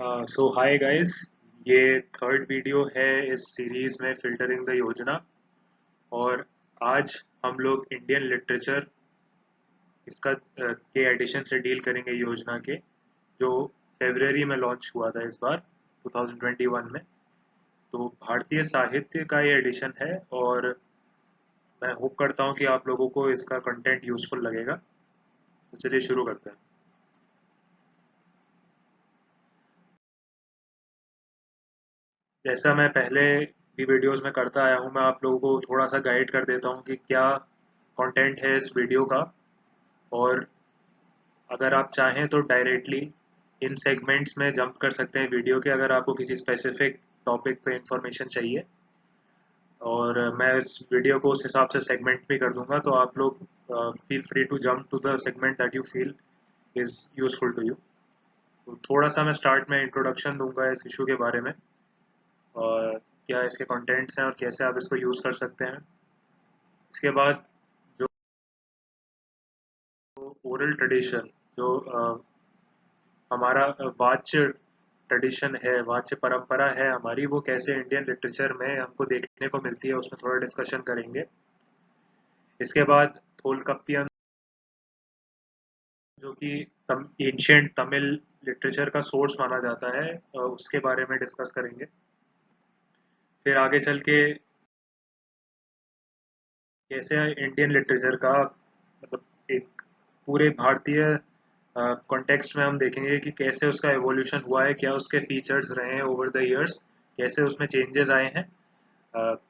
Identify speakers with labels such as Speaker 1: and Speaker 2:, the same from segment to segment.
Speaker 1: सो hi guys. ये third video है इस सीरीज में फिल्टरिंग द योजना। और आज हम लोग इंडियन लिटरेचर इसका के एडिशन से डील करेंगे योजना के, जो फेब्रुअरी में लॉन्च हुआ था इस बार 2021 में। तो भारतीय साहित्य का ये एडिशन है और मैं होप करता हूँ कि आप लोगों को इसका कंटेंट यूजफुल लगेगा। तो चलिए शुरू करते हैं। जैसा मैं पहले भी वीडियोस में करता आया हूँ, मैं आप लोगों को थोड़ा सा गाइड कर देता हूँ कि क्या कंटेंट है इस वीडियो का। और अगर आप चाहें तो डायरेक्टली इन सेगमेंट्स में जंप कर सकते हैं वीडियो के, अगर आपको किसी स्पेसिफिक टॉपिक पे इंफॉर्मेशन चाहिए। और मैं इस वीडियो को उस हिसाब से सेगमेंट भी कर दूंगा, तो आप लोग feel free to jump to the segment that you feel is useful to you. तो थोड़ा सा मैं स्टार्ट में इंट्रोडक्शन दूंगा इस इशू के बारे में, और क्या इसके कंटेंट्स हैं और कैसे आप इसको यूज़ कर सकते हैं। इसके बाद जो ओरल ट्रेडिशन, जो हमारा वाच्य ट्रेडिशन है, वाच्य परंपरा है हमारी, वो कैसे इंडियन लिटरेचर में हमको देखने को मिलती है, उसमें थोड़ा डिस्कशन करेंगे। इसके बाद थोलकप्पियन, जो कि एंशियंट तमिल लिटरेचर का सोर्स माना जाता है, उसके बारे में डिस्कस करेंगे। फिर आगे चल के कैसे इंडियन लिटरेचर का मतलब एक पूरे भारतीय कॉन्टेक्स्ट में हम देखेंगे कि कैसे उसका एवोल्यूशन हुआ है, क्या उसके फीचर्स रहे हैं ओवर द इयर्स, कैसे उसमें चेंजेस आए हैं।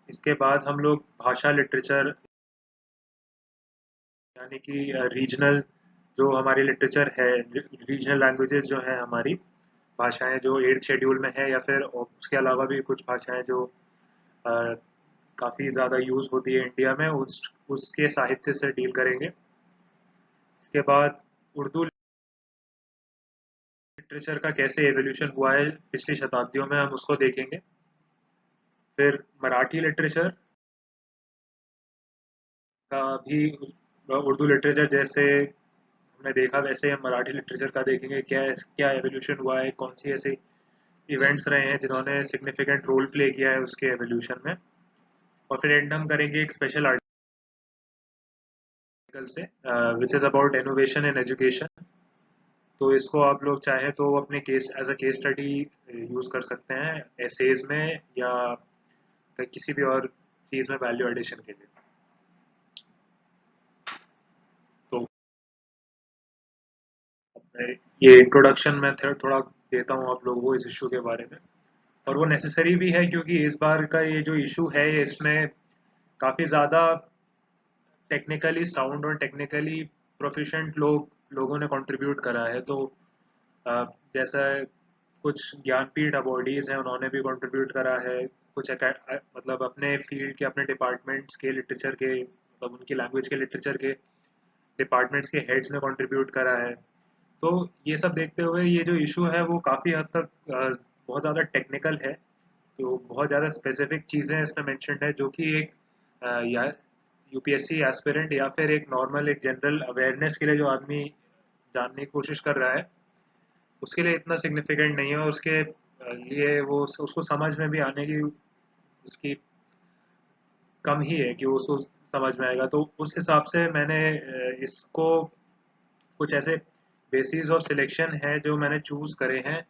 Speaker 1: इसके बाद हम लोग भाषा लिटरेचर, यानी कि रीजनल, जो हमारी लिटरेचर है, रीजनल लैंग्वेजेस जो हैं हमारी भाषाएं, जो 8th शेड्यूल में है, या फिर उसके अलावा भी कुछ भाषाएं जो काफ़ी ज़्यादा यूज़ होती है इंडिया में, उसके साहित्य से डील करेंगे। इसके बाद उर्दू लिटरेचर का कैसे एवोल्यूशन हुआ है पिछली शताब्दियों में, हम उसको देखेंगे। फिर मराठी लिटरेचर का भी, उर्दू लिटरेचर जैसे हमने देखा वैसे हम मराठी लिटरेचर का देखेंगे, क्या क्या एवोल्यूशन हुआ है, कौन सी ऐसे इवेंट्स रहे हैं जिन्होंने सिग्निफिकेंट रोल प्ले किया है उसके एवोल्यूशन में। और फिर एंड हम करेंगे एक स्पेशल आर्टिकल से, which is about innovation in education. तो इसको आप लोग चाहें तो अपने case as a case study use कर सकते हैं, एसेज में या किसी भी और चीज़ में वैल्यू एडिशन के लिए। तो मैं ये इंट्रोडक्शन में थोड़ा देता हूँ आप लोगों को इस इशू के बारे में। और वो नेसेसरी भी है, क्योंकि इस बार का ये जो इशू है, इसमें काफ़ी ज़्यादा टेक्निकली साउंड और टेक्निकली प्रोफिशिएंट लोगों ने कंट्रीब्यूट करा है। तो जैसा कुछ ज्ञानपीठ अवॉर्डीज हैं, उन्होंने भी कंट्रीब्यूट करा है। कुछ मतलब अपने फील्ड के, अपने डिपार्टमेंट्स के लिटरेचर के, मतलब उनकी लैंग्वेज के लिटरेचर के डिपार्टमेंट्स के हेड्स ने कंट्रीब्यूट करा है। तो ये सब देखते हुए ये जो इशू है वो काफ़ी हद तक बहुत ज़्यादा टेक्निकल है। तो बहुत ज़्यादा स्पेसिफिक चीज़ें इसमें मेंशन्ड है, जो कि एक या यूपीएससी एस्पिरेंट या फिर एक नॉर्मल, एक जनरल अवेयरनेस के लिए जो आदमी जानने की कोशिश कर रहा है, उसके लिए इतना सिग्निफिकेंट नहीं है। और उसके लिए वो उसको समझ में भी आने की उसकी कम ही है कि वो उसको समझ में आएगा। तो उस हिसाब से मैंने इसको कुछ ऐसे बेसिस ऑफ सिलेक्शन है जो मैंने चूज़ करे हैं,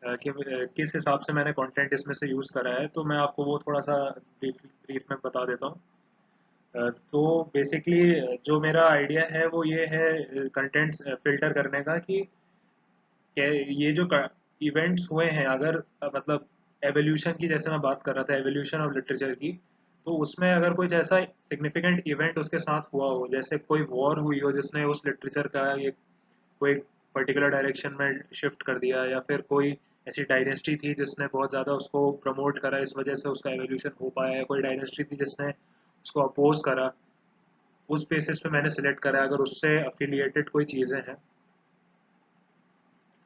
Speaker 1: कि किस हिसाब से मैंने कंटेंट इसमें से यूज़ करा है। तो मैं आपको वो थोड़ा सा ब्रीफ में बता देता हूँ। तो बेसिकली जो मेरा आइडिया है वो ये है कंटेंट्स फिल्टर करने का, कि ये जो इवेंट्स हुए हैं, अगर मतलब एवोल्यूशन की, जैसे मैं बात कर रहा था एवोल्यूशन ऑफ लिटरेचर की, तो उसमें अगर कोई ऐसा सिग्निफिकेंट इवेंट उसके साथ हुआ हो, जैसे कोई वॉर हुई हो जिसने उस लिटरेचर का ये कोई पर्टिकुलर डायरेक्शन में शिफ्ट कर दिया, या फिर कोई ऐसी डायनेस्टी थी जिसने बहुत ज़्यादा उसको प्रमोट करा, इस वजह से उसका एवोल्यूशन हो पाया है, कोई डायनेस्टी थी जिसने उसको अपोज करा, उस बेसिस पे मैंने सिलेक्ट करा है, अगर उससे अफिलिएटेड कोई चीज़ें हैं।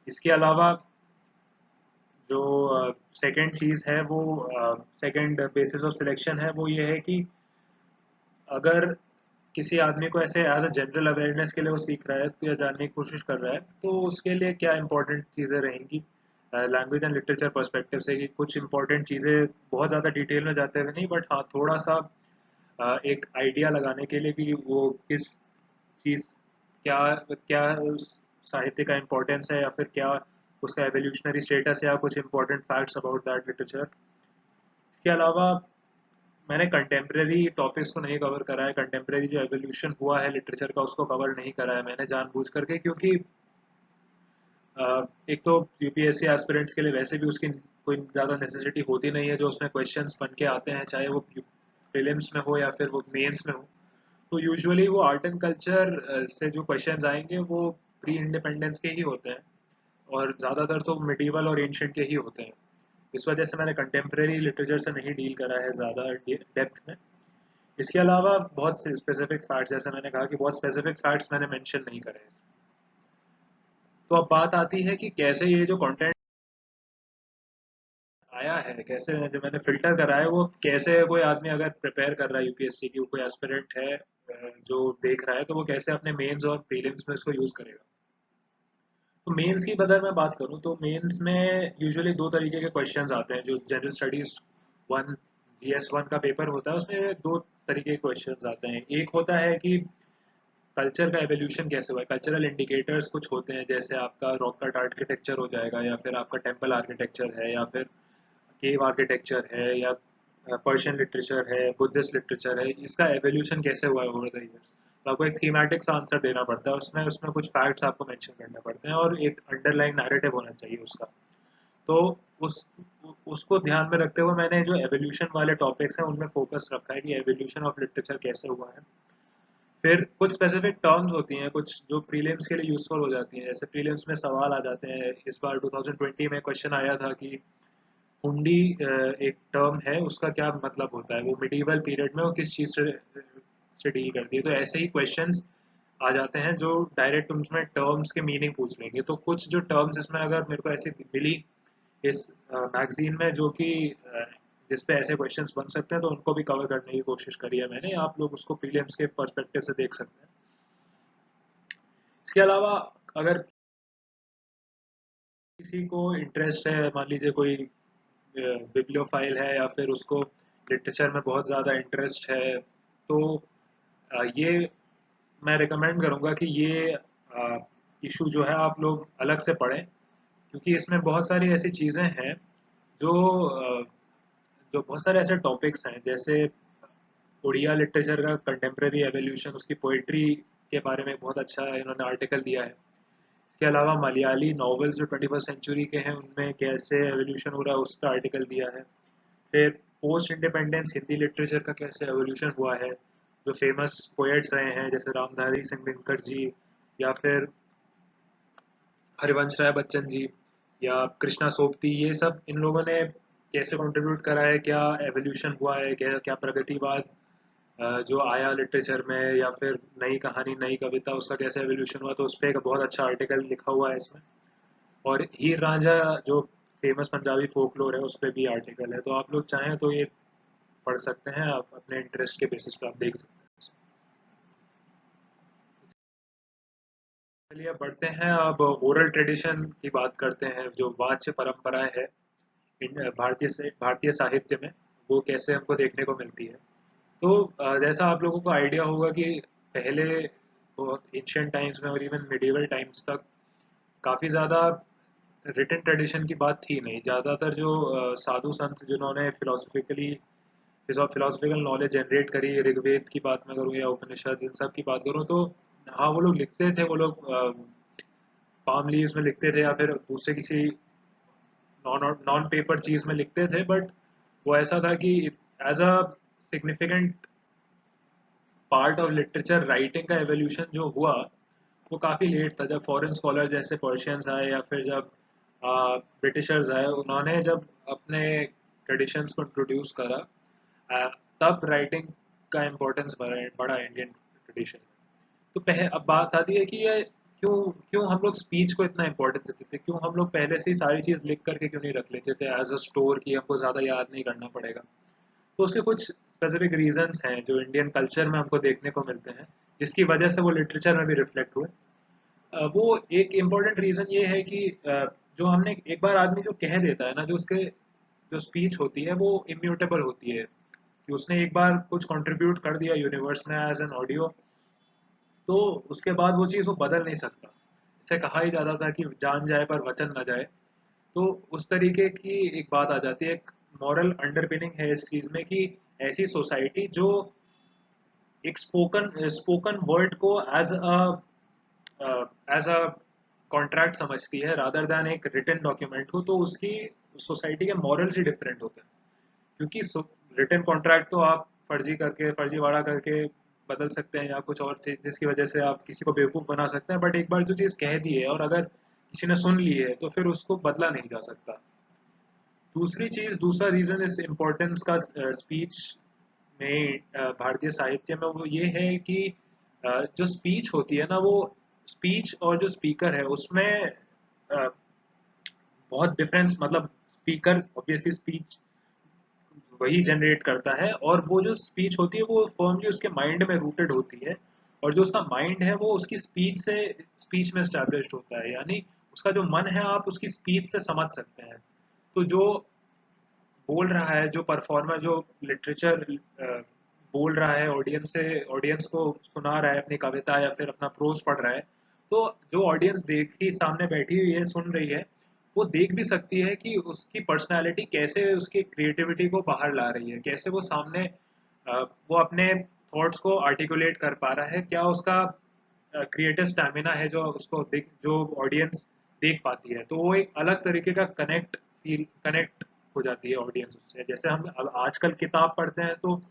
Speaker 1: इसके अलावा जो सेकंड चीज़ है वो, सेकंड बेसिस ऑफ सिलेक्शन है वो ये है कि अगर किसी आदमी को ऐसे एज अ जनरल अवेयरनेस के लिए वो सीख रहा है, तो या जानने की कोशिश कर रहा है, तो उसके लिए क्या इंपॉर्टेंट चीज़ें रहेंगी। लैंग्वेज एंड लिटरेचर पर्सपेक्टिव से कि कुछ इंपॉर्टेंट चीज़ें बहुत ज़्यादा डिटेल में जाते हुए नहीं, बट हाँ थोड़ा सा एक आइडिया लगाने के लिए कि वो किस चीज़ क्या क्या उस साहित्य का इम्पोर्टेंस है, या फिर क्या उसका एवोल्यूशनरी स्टेटस है, या कुछ important facts about that literature. इसके अलावा मैंने कंटेम्प्रेरी टॉपिक्स को नहीं कवर करा है, कंटेम्प्रेरी जो एवोल्यूशन हुआ है लिटरेचर का उसको कवर नहीं करा है मैंने जानबूझ करके, क्योंकि एक तो यूपीएससी एस्पिरेंट्स के लिए वैसे भी उसकी कोई ज़्यादा नेसेसिटी होती नहीं है, जो उसमें क्वेश्चंस बन के आते हैं चाहे वो प्रीलिम्स में हो या फिर वो मेंस में हो। तो यूजुअली वो आर्ट एंड कल्चर से जो क्वेश्चंस आएंगे वो प्री इंडिपेंडेंस के ही होते हैं, और ज़्यादातर तो मिडीवल और एंशिएंट के ही होते हैं। इस वजह से मैंने कंटेम्प्रेरी लिटरेचर से नहीं डील करा है ज़्यादा डेप्थ में। इसके अलावा बहुत स्पेसिफिक फैक्ट्स, जैसे मैंने कहा कि बहुत स्पेसिफिक फैक्ट्स मैंने मेंशन नहीं करे हैं। तो अब बात आती है कि कैसे ये जो कंटेंट आया है, कैसे जो मैंने फिल्टर करा है, वो कैसे कोई आदमी अगर प्रिपेयर कर रहा है यूपीएससी की, कोई एस्पिरेंट है जो देख रहा है, तो वो कैसे अपने मेंस और प्रीलिम्स में इसको यूज करेगा। तो मेंस की अगर मैं बात करूं तो मेंस में यूजुअली दो तरीके के क्वेश्चंस आते हैं। जो general studies one GS one का पेपर होता है उसमें दो तरीके के क्वेश्चंस आते हैं। एक होता है कि कल्चर का एवोल्यूशन कैसे हुआ है, कल्चरल इंडिकेटर्स कुछ होते हैं, जैसे आपका रॉक कट आर्किटेक्चर हो जाएगा, या फिर आपका टेम्पल आर्किटेक्चर है, या फिर केव आर्किटेक्चर है, या पर्शियन लिटरेचर है, बुद्धिस्ट लिटरेचर है, इसका एवोल्यूशन कैसे हुआ है ओवर द इयर्स। तो आपको एक थीमेटिक आंसर देना पड़ता है उसमें, उसमें कुछ फैक्ट्स आपको मेंशन करने पड़ते हैं, और एक अंडरलाइन नैरेटिव होना चाहिए उसका। तो उस उसको ध्यान में रखते हुए मैंने जो एवोल्यूशन वाले टॉपिक्स हैं उनमें फोकस रखा है कि एवोल्यूशन ऑफ लिटरेचर कैसे हुआ है। फिर कुछ स्पेसिफिक टर्म्स होती हैं कुछ जो प्रीलिम्स के लिए यूजफुल हो जाती हैं, जैसे प्रीलिम्स में सवाल आ जाते हैं। इस बार 2020 में क्वेश्चन आया था कि हुंडी एक टर्म है, उसका क्या मतलब होता है, वो मिडीवल पीरियड में वो किस चीज़ से डील करती है। तो ऐसे ही क्वेश्चंस आ जाते हैं जो डायरेक्ट उसमें टर्म्स के मीनिंग पूछ लेंगे। तो कुछ जो टर्म्स इसमें अगर मेरे को ऐसी मिली इस मैगजीन में जो कि जिस पे ऐसे क्वेश्चंस बन सकते हैं, तो उनको भी कवर करने की कोशिश करी है मैंने। आप लोग उसको प्रीलिम्स के पर्सपेक्टिव से देख सकते हैं। इसके अलावा अगर किसी को इंटरेस्ट है, मान लीजिए कोई बिब्लियोफाइल है, या फिर उसको लिटरेचर में बहुत ज़्यादा इंटरेस्ट है, तो ये मैं रिकमेंड करूँगा कि ये इशू जो है आप लोग अलग से पढ़ें, क्योंकि इसमें बहुत सारी ऐसी चीज़ें हैं जो जो बहुत सारे ऐसे टॉपिक्स हैं, जैसे उड़िया लिटरेचर का कंटेम्प्रेरी एवोल्यूशन, उसकी पोइट्री के बारे में बहुत अच्छा इन्होंने आर्टिकल दिया है। इसके अलावा मलयाली नॉवेल्स जो 21st सेंचुरी के हैं उनमें कैसे एवोल्यूशन हो रहा है उस पर आर्टिकल दिया है। फिर पोस्ट इंडिपेंडेंस हिंदी लिटरेचर का कैसे एवोल्यूशन हुआ है, जो फेमस पोएट्स रहे हैं जैसे रामधारी सिंह दिनकर जी, या फिर हरिवंश राय बच्चन जी, या कृष्णा सोबती, ये सब इन लोगों ने कैसे कंट्रीब्यूट करा है, क्या एवोल्यूशन हुआ है, क्या क्या प्रगतिवाद जो आया लिटरेचर में, या फिर नई कहानी नई कविता उसका कैसे एवोल्यूशन हुआ। तो उस पर एक बहुत अच्छा आर्टिकल लिखा हुआ है इसमें। और हीर रांझा जो फेमस पंजाबी फोकलोर है उस पर भी आर्टिकल है। तो आप लोग चाहें तो ये पढ़ सकते हैं, आप अपने इंटरेस्ट के बेसिस पे आप देख सकते हैं। चलिए अब बढ़ते हैं, अब ओरल ट्रेडिशन की बात करते हैं। जो वाच्य परंपराएं है भारतीय साहित्य में, वो कैसे हमको देखने को मिलती है। तो जैसा आप लोगों को आइडिया होगा कि पहले बहुत एंशियंट टाइम्स में और इवन मिडिवल टाइम्स तक काफ़ी ज़्यादा रिटन ट्रेडिशन की बात थी नहीं। ज़्यादातर जो साधु संत जिन्होंने फिलोसफिकल नॉलेज जनरेट करी, ऋग्वेद की बात मैं करूँ या उपनिषद, इन सब की बात करूँ, तो हाँ वो लोग लिखते थे, वो लोग पाम लीव्स में लिखते थे, या फिर दूसरे किसी नॉन नॉन पेपर चीज़ में लिखते थे। बट वो ऐसा था कि as a significant part of literature writing का एवोल्यूशन जो हुआ वो काफ़ी लेट था। जब फॉरेन स्कॉलर जैसे पर्शियंस आए, या फिर जब ब्रिटिशर्स आए, उन्होंने जब अपने ट्रेडिशंस को इंट्रोड्यूस करा, आ, तब राइटिंग का इम्पोर्टेंस बढ़ा इंडियन ट्रेडिशन में। तो अब बात आती है कि ये क्यों क्यों हम लोग स्पीच को इतना इम्पोर्टेंस देते थे, क्यों हम लोग पहले से ही सारी चीज़ लिख करके क्यों नहीं रख लेते थे एज अ स्टोर, की हमको ज़्यादा याद नहीं करना पड़ेगा। तो उसके कुछ स्पेसिफिक रीजंस हैं जो इंडियन कल्चर में हमको देखने को मिलते हैं, जिसकी वजह से वो लिटरेचर में भी रिफ्लेक्ट हुए। वो एक इम्पॉर्टेंट रीज़न ये है कि जो हमने एक बार आदमी जो कह देता है ना, जो उसके जो स्पीच होती है वो इम्यूटेबल होती है, कि उसने एक बार कुछ कंट्रीब्यूट कर दिया यूनिवर्स में एज एन ऑडियो, तो उसके बाद वो चीज़ वो बदल नहीं सकता। इसे कहा ही जाता था कि जान जाए पर वचन न जाए। तो उस तरीके की एक बात आ जाती है, एक मॉरल अंडरपिनिंग है इस चीज़ में कि ऐसी सोसाइटी जो एक स्पोकन स्पोकन वर्ड को एज अ कॉन्ट्रैक्ट समझती है रादर दैन एक रिटन डॉक्यूमेंट को, तो उसकी सोसाइटी के मॉरल्स ही डिफरेंट होते हैं। क्योंकि रिटन कॉन्ट्रैक्ट तो आप फर्जी करके फर्जीवाड़ा करके बदल सकते हैं या कुछ और चीज जिसकी वजह से आप किसी को बेवकूफ़ बना सकते हैं, बट एक बार जो चीज़ कह दी है और अगर किसी ने सुन ली है तो फिर उसको बदला नहीं जा सकता। दूसरी चीज़, दूसरा रीज़न इस इम्पोर्टेंस का स्पीच में भारतीय साहित्य में वो ये है कि जो स्पीच होती है ना, वो स्पीच और जो स्पीकर है उसमें बहुत डिफरेंस, मतलब स्पीकर ऑब्वियसली स्पीच वही जनरेट करता है, और वो जो स्पीच होती है वो फर्मली उसके माइंड में रूटेड होती है, और जो उसका माइंड है वो उसकी स्पीच में एस्टैब्लिश्ड होता है, यानी उसका जो मन है आप उसकी स्पीच से समझ सकते हैं। तो जो बोल रहा है, जो परफॉर्मर, जो लिटरेचर बोल रहा है ऑडियंस से, ऑडियंस को सुना रहा है अपनी कविता या फिर अपना प्रोज पढ़ रहा है, तो जो ऑडियंस देखी सामने बैठी हुई है सुन रही है, वो देख भी सकती है कि उसकी पर्सनालिटी कैसे उसकी क्रिएटिविटी को बाहर ला रही है, कैसे वो सामने वो अपने थॉट्स को आर्टिकुलेट कर पा रहा है, क्या उसका क्रिएटिव स्टैमिना है जो उसको देख, जो ऑडियंस देख पाती है। तो वो एक अलग तरीके का कनेक्ट हो जाती है ऑडियंस उससे। जैसे हम अब आजकल किताब पढ़ते हैं तो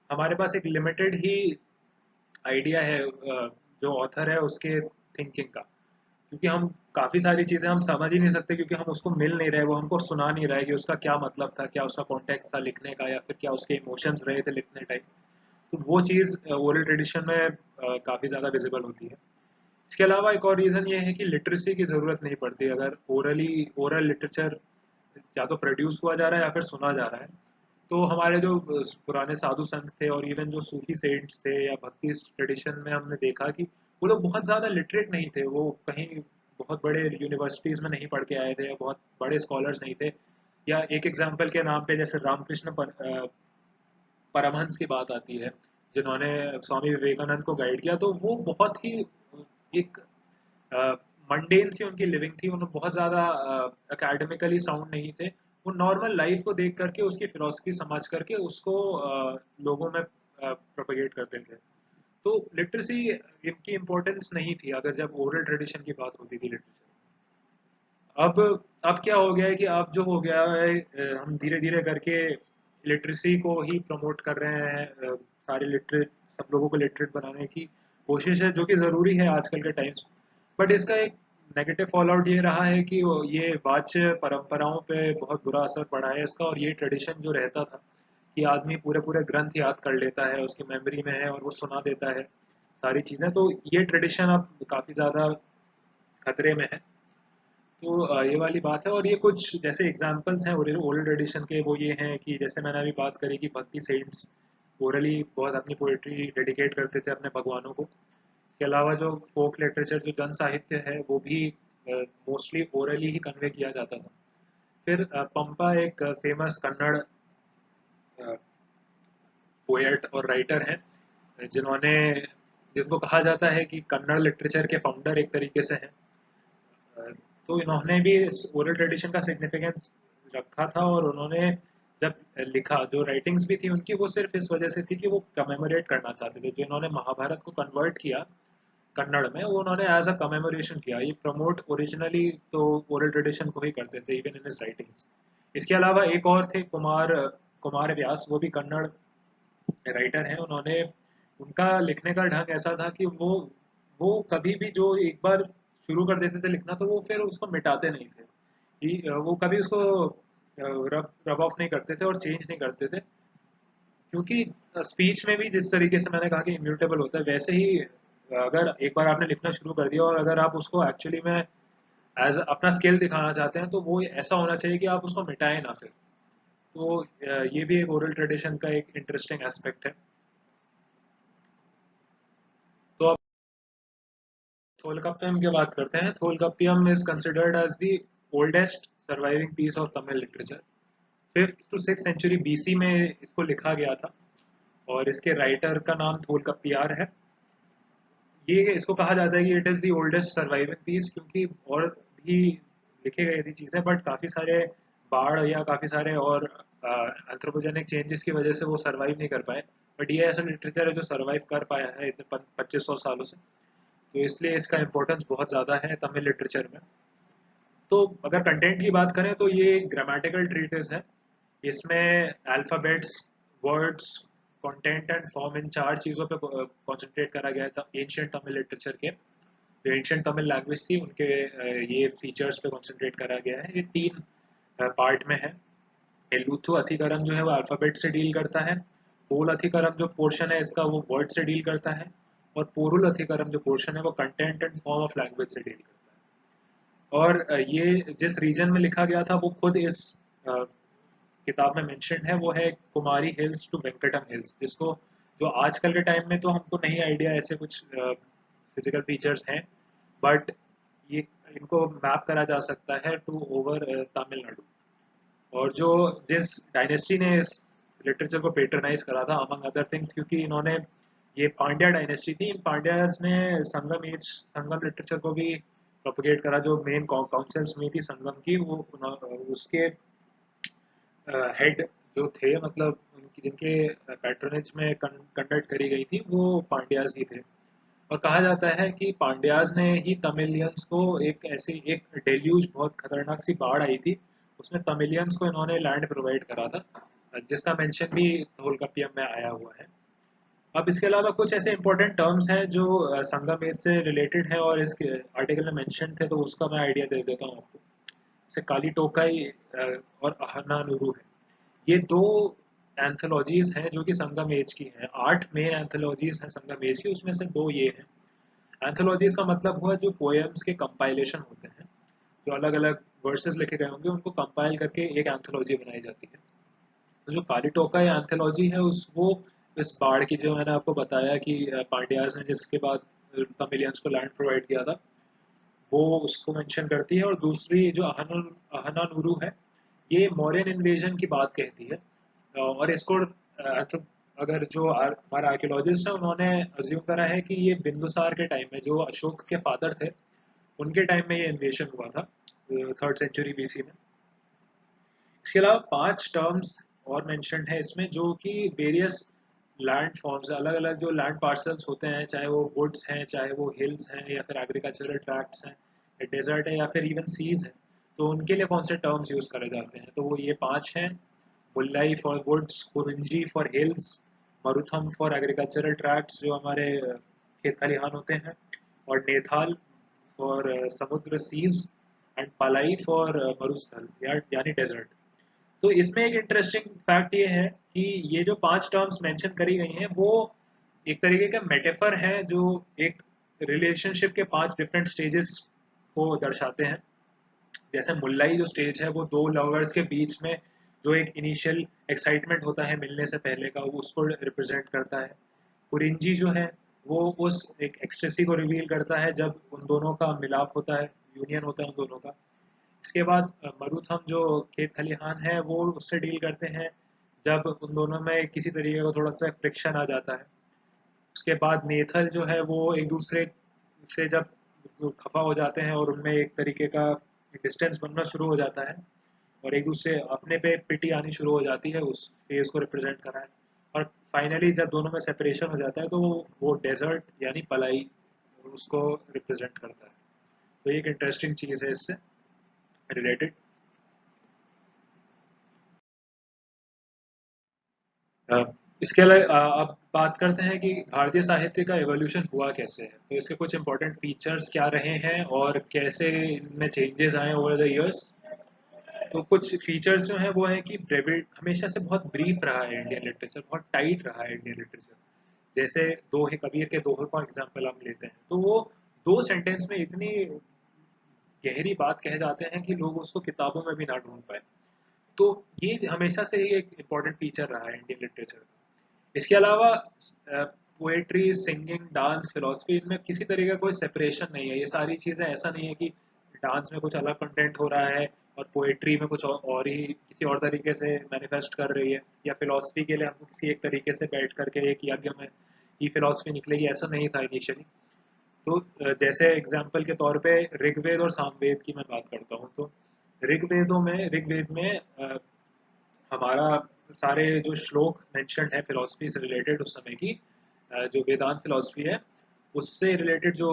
Speaker 1: हमारे पास एक लिमिटेड ही आइडिया है जो ऑथर है उसके थिंकिंग का, क्योंकि हम काफ़ी सारी चीज़ें हम समझ ही नहीं सकते, क्योंकि हम उसको मिल नहीं रहे, वो हमको सुना नहीं रहा है कि उसका क्या मतलब था, क्या उसका कॉन्टेक्स्ट था लिखने का, या फिर क्या उसके इमोशंस रहे थे लिखने टाइम। तो वो चीज़ ओरल ट्रेडिशन में काफ़ी ज़्यादा विजिबल होती है। इसके अलावा एक और रीज़न ये है कि लिटरेसी की ज़रूरत नहीं पड़ती, अगर ओरल लिटरेचर या तो प्रोड्यूस हुआ जा रहा है या फिर सुना जा रहा है। तो हमारे जो पुराने साधु संत थे और इवन जो सूफी सेंट्स थे या भक्ति ट्रेडिशन में हमने देखा कि वो लोग बहुत ज़्यादा लिटरेट नहीं थे, वो कहीं बहुत बड़े यूनिवर्सिटीज़ में नहीं पढ़ के आए थे या बहुत बड़े स्कॉलर्स नहीं थे। या एक एग्जांपल के नाम पे जैसे रामकृष्ण परमहंस की बात आती है, जिन्होंने स्वामी विवेकानंद को गाइड किया, तो वो बहुत ही एक मंडेन सी उनकी लिविंग थी, उन्हें बहुत ज़्यादा एकेडमिकली साउंड नहीं थे। वो नॉर्मल लाइफ को देख करके उसकी फिलोसफी समझ करके उसको लोगों में प्रोपेगेट करते थे। तो लिटरेसी इनकी इम्पोर्टेंस नहीं थी अगर जब ओरल ट्रेडिशन की बात होती थी लिटरेचर। अब अब क्या हो गया है कि अब जो हो गया है हम धीरे धीरे करके लिटरेसी को ही प्रमोट कर रहे हैं, सारे लिटरेट सब लोगों को लिटरेट बनाने की कोशिश है, जो कि ज़रूरी है आजकल के टाइम्स। बट इसका एक नेगेटिव फॉल आउट ये रहा है कि ये वाच्य परंपराओं पे बहुत बुरा असर पड़ा है इसका, और ये ट्रेडिशन जो रहता था कि आदमी पूरे पूरे ग्रंथ याद कर लेता है, उसकी मेमोरी में है और वो सुना देता है सारी चीज़ें, तो ये ट्रेडिशन अब काफ़ी ज़्यादा खतरे में है। तो ये वाली बात है, और ये कुछ जैसे एग्जांपल्स हैं ओल्ड ट्रेडिशन के, वो ये हैं कि जैसे मैंने अभी बात करी कि भक्ति सेंट्स ओरली बहुत अपनी पोइट्री डेडिकेट करते थे अपने भगवानों को। इसके अलावा जो फोक लिटरेचर, जो जन साहित्य है, वो भी मोस्टली ओरली ही कन्वे किया जाता था। फिर पंपा एक फेमस कन्नड़ पोएट और राइटर हैं, जिन्होंने जिनको कहा जाता है कि कन्नड़ लिटरेचर के फाउंडर एक तरीके से हैं। तो इन्होंने भी ओरल ट्रेडिशन का सिग्निफिकेंस रखा था, और उन्होंने जब लिखा, जो राइटिंग्स भी थी उनकी, वो सिर्फ इस वजह से थी कि वो कमेमोरेट करना चाहते थे। जो इन्होंने महाभारत को कन्वर्ट किया कन्नड़ में, वो उन्होंने एज अ कमेमोरेशन किया, ये प्रमोट ओरिजिनली तो ओरल ट्रेडिशन को ही करते थे इवन इन हिज राइटिंग्स। इसके अलावा एक और थे कुमार कुमार व्यास, वो भी कन्नड़ राइटर हैं। उन्होंने उनका लिखने का ढंग ऐसा था कि वो कभी भी जो एक बार शुरू कर देते थे लिखना, तो वो फिर उसको मिटाते नहीं थे, वो कभी उसको रब रब ऑफ नहीं करते थे और चेंज नहीं करते थे, क्योंकि स्पीच में भी जिस तरीके से मैंने कहा कि इम्यूटेबल होता है, वैसे ही अगर एक बार आपने लिखना शुरू कर दिया और अगर आप उसको एक्चुअली में एज अपना स्किल दिखाना चाहते हैं, तो वो ऐसा होना चाहिए कि आप उसको मिटाएं ना फिर। तो ये भी एक ओरल ट्रेडिशन का एक इंटरेस्टिंग एस्पेक्ट है। तो अब थोलकप्पियम की बात करते हैं। Tolkappiyam is considered as the oldest surviving piece of Tamil literature. 5th to 6th century BC में इसको लिखा गया था और इसके राइटर का नाम थोलकप्पियार है। ये इसको कहा जाता है कि it is the oldest surviving piece, क्योंकि और भी लिखे गए थी चीज़ें, बट काफ़ी सारे बाढ़ या काफ़ी सारे और एंथ्रोपोजेनिक चेंजेस की वजह से वो सर्वाइव नहीं कर पाए। बट ये ऐसा लिटरेचर है जो सर्वाइव कर पाया है इतने 2500 सालों से, तो इसलिए इसका इम्पोर्टेंस बहुत ज़्यादा है तमिल लिटरेचर में। तो अगर कंटेंट की बात करें तो ये ग्रामेटिकल ट्रीटिस है। इसमें alphabets, words, content and form, इन 4 चीज़ों पे कंसंट्रेट करा गया था एंशिएंट तमिल लिटरेचर के। जो एंशिएंट तमिल लैंग्वेज थी उनके ये फीचर्स पे कंसंट्रेट करा गया है। ये 3 पार्ट में है। एलुथु अधिकरण जो है वो अल्फ़ाबेट से डील करता है। पोल अधिकरण जो पोर्शन है इसका वो वर्ड से डील करता है। और पोरुल अधिकरण जो पोर्शन है वो content and form of language से डील करता है। और ये जिस रीजन में लिखा गया था वो खुद इस किताब में मेंशन है, वो है कुमारी हिल्स टू वेंकटम हिल्स, जिसको जो आजकल के टाइम में तो हमको नहीं आइडिया ऐसे कुछ फिजिकल फीचर्स हैं, बट ये इनको मैप करा जा सकता है टू ओवर तमिलनाडु। और जो जिस डायनेस्टी ने इस लिटरेचर को पेट्रनाइज करा था अमंग अदर थिंग्स, क्योंकि इन्होंने ये पांड्या डायनेस्टी थी, इन पांड्यास ने संगम लिटरेचर को भी प्रोपोगेट करा। जो मेन काउंसिल्स में थी संगम की, वो उसके हेड जो थे, मतलब उनकी जिनके पैट्रोनेज में कंडक्ट करी गई थी, वो पांड्याज ही थे। और कहा जाता है कि पांड्याज ने ही तमिलियंस को एक ऐसी एक डेल्यूज, बहुत खतरनाक सी बाढ़ आई थी, उसमें तमिलियंस को इन्होंने लैंड प्रोवाइड करा था, जिसका मेंशन भी धोलकपियम में आया हुआ है। अब इसके अलावा कुछ ऐसे इंपॉर्टेंट टर्म्स हैं जो संगम एज से रिलेटेड है और इस आर्टिकल में मेंशन थे, तो उसका मैं आइडिया दे देता हूँ आपको। जैसे काली टोकाई और अहनानुरू है। ये 2 एंथोलॉजीज हैं जो कि संगम एज की हैं। 8 मेन एंथोलॉजीज हैं संगम एज की, उसमें से 2 ये हैं। एंथोलॉजीज का मतलब हुआ जो पोएम्स के कंपाइलेशन होते हैं, जो अलग अलग वर्सेस लिखे गए होंगे उनको कंपाइल करके एक एंथोलॉजी बनाई जाती है। तो जो कालीटोका एंथोलॉजी है उस वो इस बाढ़ की, जो मैंने आपको बताया कि पांड्यास ने जिसके बाद तमिलियंस को लैंड प्रोवाइड किया था, वो उसको मेंशन करती है। और दूसरी जो अहनानुरू है, ये मौर्यन इन्वेजन की बात कहती है। और इसको अगर जो हमारे आर्कियोलॉजिस्ट हैं उन्होंने अज्यूम करा है कि ये बिंदुसार के टाइम में, जो अशोक के फादर थे, उनके टाइम में ये इन्वेशन हुआ था 3rd सेंचुरी बीसी में। इसके अलावा 5 टर्म्स और मेंशन्ड है इसमें, जो कि वेरियस लैंड फॉर्म्स, अलग अलग जो लैंड पार्सल्स होते हैं, चाहे वो वुड्स हैं, चाहे वो हिल्स हैं, या फिर एग्रीकल्चरल ट्रैक्ट्स हैं, या डेजर्ट है, या फिर इवन सीज है, तो उनके लिए कौन से टर्म्स यूज करे जाते हैं। तो वो ये 5 हैं। Mullai for woods, Kurinji for hills, Marutham for agricultural tracts जो हमारे खेत खलिहान होते हैं, और नेथाल फॉर समुद्र सीज, एंड पलाई फॉर मरुस्थल यानी डेजर्ट। तो इसमें एक इंटरेस्टिंग फैक्ट ये है कि ये जो 5 टर्म्स मेंशन करी गई हैं वो एक तरीके का मेटाफर है, जो एक रिलेशनशिप के 5 डिफरेंट स्टेजेस को दर्शाते हैं। जैसे मुल्लाई जो स्टेज है वो 2 लवर्स के बीच में जो एक इनिशियल एक्साइटमेंट होता है मिलने से पहले का, वो उसको रिप्रेजेंट करता है। कुरिंजी जो है वो उस एक एक्सटेसी को रिवील करता है जब उन दोनों का मिलाप होता है, यूनियन होता है उन दोनों का। इसके बाद मरुथम जो खेत खलिहान है वो उससे डील करते हैं जब उन दोनों में किसी तरीके का थोड़ा सा फ्रिक्शन आ जाता है। उसके बाद नेथल जो है वो एक दूसरे से जब खफा हो जाते हैं और उनमें एक तरीके का डिस्टेंस बनना शुरू हो जाता है, और एक दूसरे अपने पे पिटी आनी शुरू हो जाती है, उस फेज को रिप्रेजेंट करा है। और फाइनली जब दोनों में सेपरेशन हो जाता है तो वो डेजर्ट यानी पलाई उसको रिप्रेजेंट करता है। तो ये एक इंटरेस्टिंग चीज़ है इससे रिलेटेड। अ, इसके अलावा अब बात करते हैं कि भारतीय साहित्य का एवोल्यूशन हुआ कैसे है। तो इसके कुछ इंपॉर्टेंट फीचर्स क्या रहे हैं और कैसे इनमें चेंजेस आए ओवर द इयर्स। तो कुछ फीचर्स जो हैं वो है कि ब्रेविड हमेशा से बहुत ब्रीफ रहा है इंडियन लिटरेचर, बहुत टाइट रहा है इंडियन लिटरेचर। जैसे दोहे, कबीर के दोहे का एग्जांपल हम लेते हैं तो वो 2 सेंटेंस में इतनी गहरी बात कह जाते हैं कि लोग उसको किताबों में भी ना ढूंढ पाए। तो ये हमेशा से ही एक इम्पॉर्टेंट फीचर रहा है इंडियन लिटरेचर का। इसके अलावा पोएट्री, सिंगिंग, डांस, फिलोसफी, इनमें किसी तरीके का कोई सेपरेशन नहीं है। ये सारी चीज़ें ऐसा नहीं है कि डांस में कुछ अलग कंटेंट हो रहा है और पोएट्री में कुछ और ही किसी और तरीके से मैनिफेस्ट कर रही है, या फिलोसफी के लिए हमको किसी एक तरीके से बैठ करके एक यज्ञ में ही फिलोसफी निकलेगी, ऐसा नहीं था इनिशियली। तो जैसे एग्जाम्पल के तौर पे ऋग्वेद और सामवेद की मैं बात करता हूँ, तो ऋग्वेद में हमारा सारे जो श्लोक मेंशन्ड है फिलोसफी से रिलेटेड उस समय की, जो वेदांत फिलोसफी है उससे रिलेटेड जो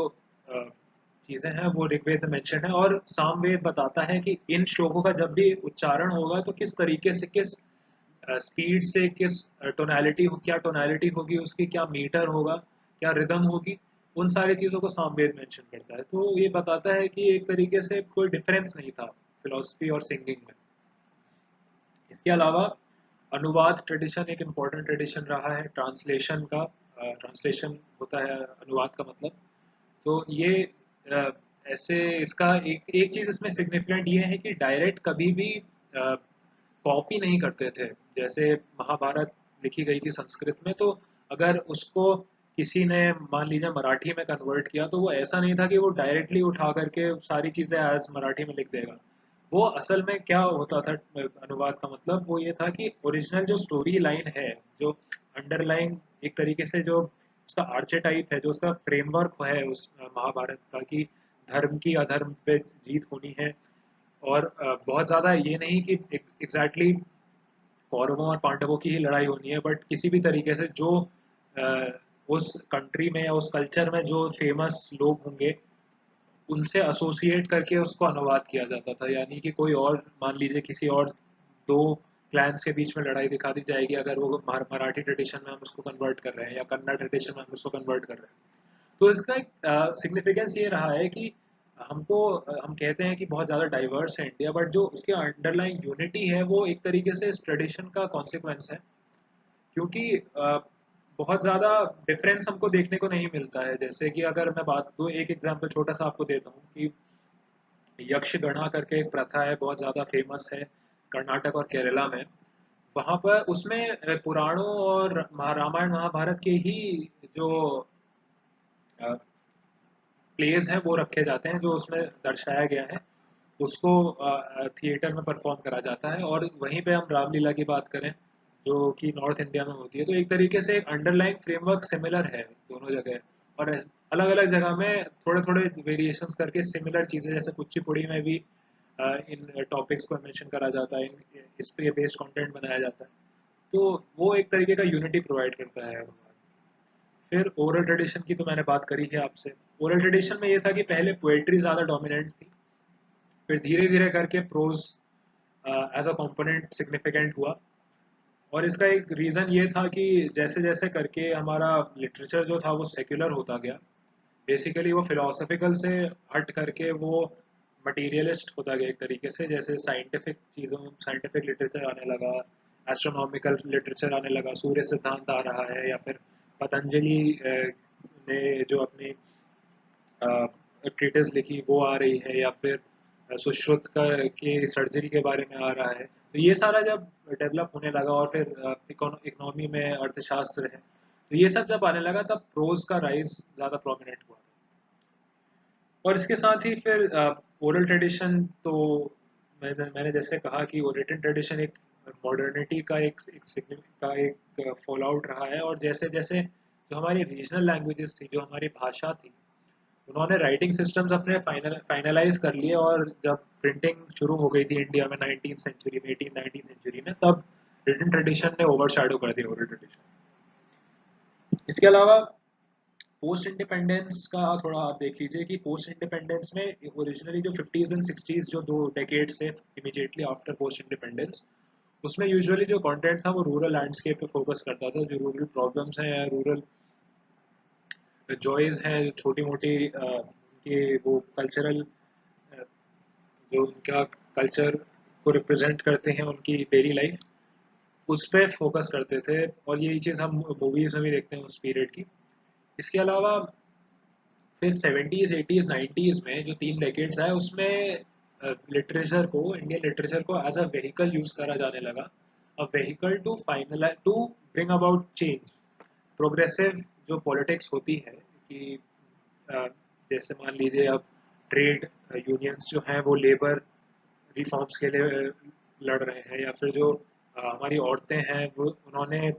Speaker 1: चीज़ें हैं वो ऋग्वेद में मेंशन है, और सामवेद बताता है कि इन श्लोकों का जब भी उच्चारण होगा तो किस तरीके से, किस स्पीड से, किस टोनैलिटी, क्या टोनैलिटी होगी उसकी, क्या मीटर होगा, क्या रिदम होगी, उन सारी चीज़ों को सामवेद मेंशन करता है। तो ये बताता है कि एक तरीके से कोई डिफरेंस नहीं था फिलोसफी और सिंगिंग में। इसके अलावा अनुवाद ट्रेडिशन एक इम्पॉर्टेंट ट्रेडिशन रहा है, ट्रांसलेशन का। ट्रांसलेशन होता है अनुवाद का मतलब। तो ये अ, ऐसे इसका एक एक चीज़ इसमें सिग्निफिकेंट ये है कि डायरेक्ट कभी भी कॉपी नहीं करते थे। जैसे महाभारत लिखी गई थी संस्कृत में, तो अगर उसको किसी ने मान लीजिए मराठी में कन्वर्ट किया, तो वो ऐसा नहीं था कि वो डायरेक्टली उठा करके सारी चीज़ें एज मराठी में लिख देगा। वो असल में क्या होता था, अनुवाद का मतलब वो ये था कि ओरिजिनल जो स्टोरी लाइन है, जो अंडरलाइन एक तरीके से जो उसका आर्चेटाइप है, जो उसका फ्रेमवर्क है उस महाभारत का, कि धर्म की अधर्म पे जीत होनी है, और बहुत ज़्यादा ये नहीं कि एग्जैक्टली कौरवों और पांडवों की ही लड़ाई होनी है, बट किसी भी तरीके से जो अ, उस कंट्री में या उस कल्चर में जो फेमस लोग होंगे उनसे एसोसिएट करके उसको अनुवाद किया जाता था। यानी कि कोई और मान लीजिए किसी और दो क्लैंस के बीच में लड़ाई दिखा दी जाएगी, अगर वो मराठी ट्रेडिशन में हम उसको कन्वर्ट कर रहे हैं या कन्नड़ ट्रेडिशन में हम उसको कन्वर्ट कर रहे हैं। तो इसका एक सिग्निफिकेंस ये रहा है कि हमको हम कहते हैं कि बहुत ज़्यादा डाइवर्स है इंडिया, बट जो उसके अंडरलाइन यूनिटी है वो एक तरीके से इस ट्रेडिशन का कॉन्सिक्वेंस है। क्योंकि बहुत ज़्यादा डिफरेंस हमको देखने को नहीं मिलता है। जैसे कि अगर मैं बात दो, एक एग्जांपल छोटा सा आपको देता हूँ कि यक्षगणा करके एक प्रथा है, बहुत ज़्यादा फेमस है कर्नाटक और केरला में। वहाँ पर उसमें पुराणों और रामायण महाभारत के ही जो प्लेज हैं वो रखे जाते हैं, जो उसमें दर्शाया गया है उसको थिएटर में परफॉर्म करा जाता है। और वहीं पे हम रामलीला की बात करें जो कि नॉर्थ इंडिया में होती है, तो एक तरीके से एक अंडरलाइंग फ्रेमवर्क सिमिलर है दोनों जगह, और अलग अलग जगह में थोड़े थोड़े वेरिएशंस करके सिमिलर चीज़ें, जैसे कुचिपुड़ी में भी इन टॉपिक्स को मेंशन करा जाता है, इस पे बेस्ड कंटेंट बनाया जाता है। तो वो एक तरीके का यूनिटी प्रोवाइड करता है। फिर ओरल ट्रेडिशन की तो मैंने बात करी है आपसे। ओरल ट्रेडिशन में ये था कि पहले पोएट्री ज़्यादा डोमिनेंट थी, फिर धीरे धीरे करके prose as a component significant हुआ। और इसका एक रीज़न ये था कि जैसे जैसे करके हमारा लिटरेचर जो था वो सेक्युलर होता गया, बेसिकली वो फिलोसफिकल से हट करके वो मटीरियलिस्ट होता गया एक तरीके से। जैसे साइंटिफिक चीज़ों, साइंटिफिक लिटरेचर आने लगा, एस्ट्रोनॉमिकल लिटरेचर आने लगा, सूर्य सिद्धांत आ रहा है, या फिर पतंजलि ने जो अपनी ट्रीटिस लिखी वो आ रही है, या फिर सुश्रुत का के सर्जरी के बारे में आ रहा है। तो ये सारा जब डेवलप होने लगा, और फिर इकोनॉमी में अर्थशास्त्र है, तो ये सब जब आने लगा तब प्रोज का राइज ज़्यादा प्रोमिनेंट हुआ। और इसके साथ ही फिर ओरल ट्रेडिशन, तो मैंने जैसे कहा कि रिटन ट्रेडिशन एक मॉडर्निटी का एक फॉल आउट रहा है। और जैसे जैसे जो हमारी रीजनल लैंग्वेजेस थी, जो हमारी भाषा थी, उन्होंने राइटिंग सिस्टम्स अपने फाइनलाइज कर लिए, और जब प्रिंटिंग शुरू हो गई थी इंडिया में 19th सेंचुरी में, 18th 19th सेंचुरी में, तब रिटन ट्रेडिशन ने ओवरशैडो कर दिया ओरल ट्रेडिशन। इसके अलावा पोस्ट इंडिपेंडेंस का थोड़ा आप देख लीजिए कि पोस्ट इंडिपेंडेंस में ओरिजिनली जो 50s एंड 60s जो दो डेकेड्स थे इमीडिएटली आफ्टर पोस्ट इंडिपेंडेंस, उसमें यूजुअली जो कंटेंट था वो रूरल लैंडस्केप पे फोकस करता था। जो रूरल प्रॉब्लम्स हैं या रूरल जॉयज हैं, छोटी मोटी उनकी वो कल्चरल, जो उनका कल्चर को रिप्रेजेंट करते हैं, उनकी डेली लाइफ, उस पर फोकस करते थे। और यही चीज़ हम मूवीज़ में भी देखते हैं उस पीरियड की। इसके अलावा फिर 70s 80s 90s में जो तीन डेकेड्स आए उसमें लिटरेचर को, इंडियन लिटरेचर को एज अ व्हीकल यूज करा जाने लगा, a vehicle to finalize, to bring about change. Progressive जो पॉलिटिक्स होती है कि अ, जैसे मान लीजिए अब ट्रेड यूनियंस जो हैं वो लेबर रिफॉर्म्स के लिए लड़ रहे हैं, या फिर जो हमारी औरतें हैं वो उन्होंने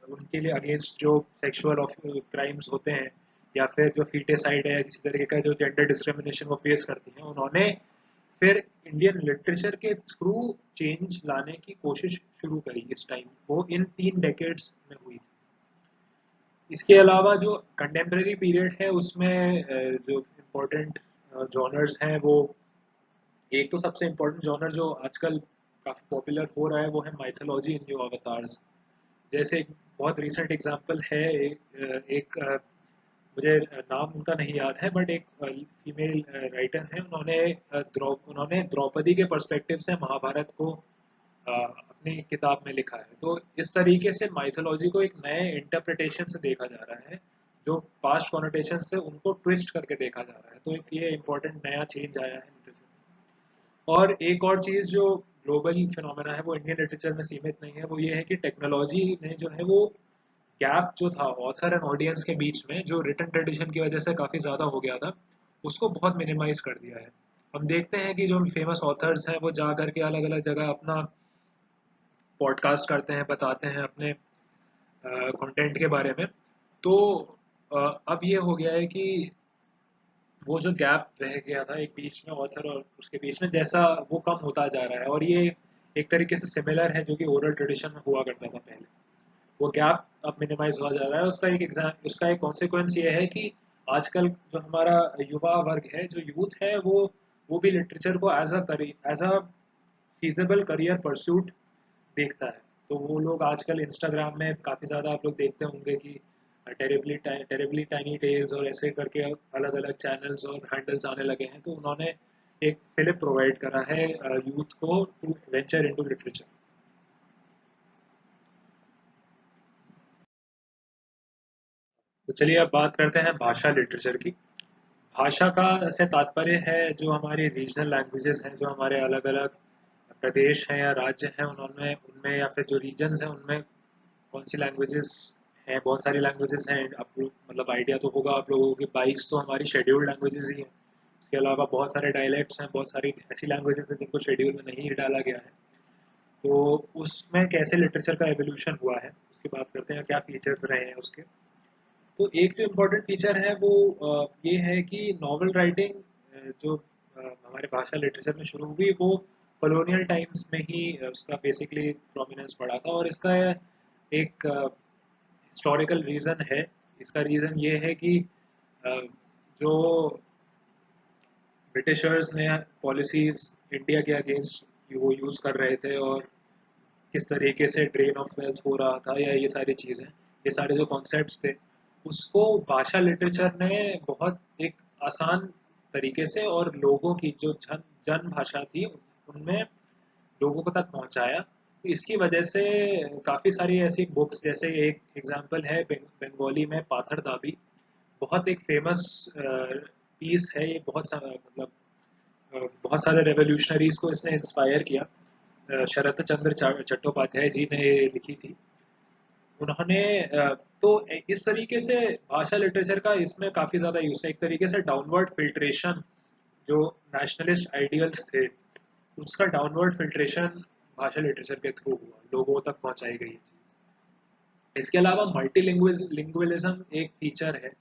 Speaker 1: उनके लिए अगेंस्ट जो सेक्सुअल क्राइम्स होते हैं, या फिर जो फीटेसाइड है, किसी तरीके का जो जेंडर डिस्क्रिमिनेशन वो फेस करती हैं, उन्होंने फिर इंडियन लिटरेचर के थ्रू चेंज लाने की कोशिश शुरू करी। इस टाइम वो इन 3 डेकेड्स में हुई थी। इसके अलावा जो कंटेम्प्रेरी पीरियड है उसमें जो इम्पोर्टेंट जॉनर्स हैं वो, एक तो सबसे इम्पोर्टेंट जॉनर जो आजकल काफ़ी पॉपुलर हो रहा है वो है माइथोलॉजी इन न्यू अवतार्स। जैसे एक बहुत रीसेंट एग्जांपल है, मुझे नाम उनका नहीं याद है, बट एक फीमेल राइटर है, उन्होंने द्रौपदी के पर्सपेक्टिव से महाभारत को अपनी किताब में लिखा है। तो इस तरीके से माइथोलॉजी को एक नए इंटरप्रिटेशन से देखा जा रहा है, जो पास्ट कॉनोटेशन से उनको ट्विस्ट करके देखा जा रहा है। तो एक ये इम्पोर्टेंट नया चेंज आया है लिटरेचर में। और एक और चीज़ जो ग्लोबल फिनोमेना है वो इंडियन लिटरेचर में सीमित नहीं है, वो ये है कि टेक्नोलॉजी ने जो है वो गैप जो था ऑथर एंड ऑडियंस के बीच में, जो रिटन ट्रेडिशन की वजह से काफ़ी ज़्यादा हो गया था, उसको बहुत मिनिमाइज कर दिया है। हम देखते हैं कि जो फेमस ऑथर्स हैं वो जा करके अलग अलग जगह अपना पॉडकास्ट करते हैं, बताते हैं अपने कंटेंट के बारे में। तो अब ये हो गया है कि वो जो गैप रह गया था एक बीच में ऑथर और उसके बीच में, जैसा वो कम होता जा रहा है, और ये एक तरीके से सिमिलर है जो कि ओरल ट्रेडिशन में हुआ करता था पहले। वो गैप अब मिनिमाइज हुआ जा रहा है। उसका एक कॉन्सिक्वेंस ये है कि आजकल जो हमारा युवा वर्ग है, जो यूथ है, वो भी लिटरेचर को as a feasible career pursuit देखता है। तो वो लोग आजकल इंस्टाग्राम में काफ़ी ज़्यादा आप लोग देखते होंगे कि टेरेबली टाइनी टेल्स और ऐसे करके अलग अलग चैनल्स और हैंडल्स आने लगे हैं। तो उन्होंने एक फिलिप प्रोवाइड करा है यूथ को टू वेंचर इनटू लिटरेचर। तो चलिए अब बात करते हैं भाषा लिटरेचर की। भाषा का से तात्पर्य है जो हमारी रीजनल लैंग्वेजेस हैं, जो हमारे अलग अलग प्रदेश हैं या राज्य हैं, उन्होंने उनमें या फिर जो रीजन्स हैं उनमें कौन सी लैंग्वेजेस हैं। बहुत सारी लैंग्वेजेस हैं, आप लोग मतलब आइडिया तो होगा आप लोगों की 22 तो हमारी शेड्यूल्ड लैंग्वेजेस ही हैं। उसके अलावा बहुत सारे डायलेक्ट्स हैं, बहुत सारी ऐसी लैंग्वेजेस हैं जिनको शेड्यूल में नहीं डाला गया है। तो उसमें कैसे लिटरेचर का एवोल्यूशन हुआ है उसकी बात करते हैं, क्या फीचर्स रहे हैं उसके। तो एक जो इम्पोर्टेंट फीचर है वो ये है कि नॉवल राइटिंग जो हमारे भाषा लिटरेचर में शुरू हुई वो कॉलोनियल टाइम्स में ही उसका बेसिकली प्रोमिनेंस पड़ा था। और इसका एक हिस्टोरिकल रीज़न है। इसका रीज़न ये है कि अ, जो ब्रिटिशर्स ने पॉलिसीज़ इंडिया के अगेंस्ट वो यूज़ कर रहे थे, और किस तरीके से ड्रेन ऑफ वेल्थ हो रहा था, या ये सारी चीज़ें, ये सारे जो कॉन्सेप्ट्स थे, उसको भाषा लिटरेचर ने बहुत एक आसान तरीके से और लोगों की जो जन भाषा थी उनमें लोगों को तक पहुंचाया। तो इसकी वजह से काफ़ी सारी ऐसी बुक्स, जैसे एक एग्जांपल है बंगाली में पाथर दाबी, बहुत एक फेमस पीस है ये। बहुत सारे रेवोल्यूशनरीज को इसने इंस्पायर किया। शरत चंद्र चट्टोपाध्याय जी ने ये लिखी थी। उन्होंने तो इस तरीके से भाषा लिटरेचर का इसमें काफ़ी ज़्यादा यूज है। एक तरीके से डाउनवर्ड फिल्ट्रेशन, जो नेशनलिस्ट आइडियल्स थे उसका डाउनवर्ड फिल्ट्रेशन भाषा लिटरेचर के थ्रू हुआ, लोगों तक पहुंचाई गई चीज़। इसके अलावा मल्टीलिंगुअलिज्म एक फीचर है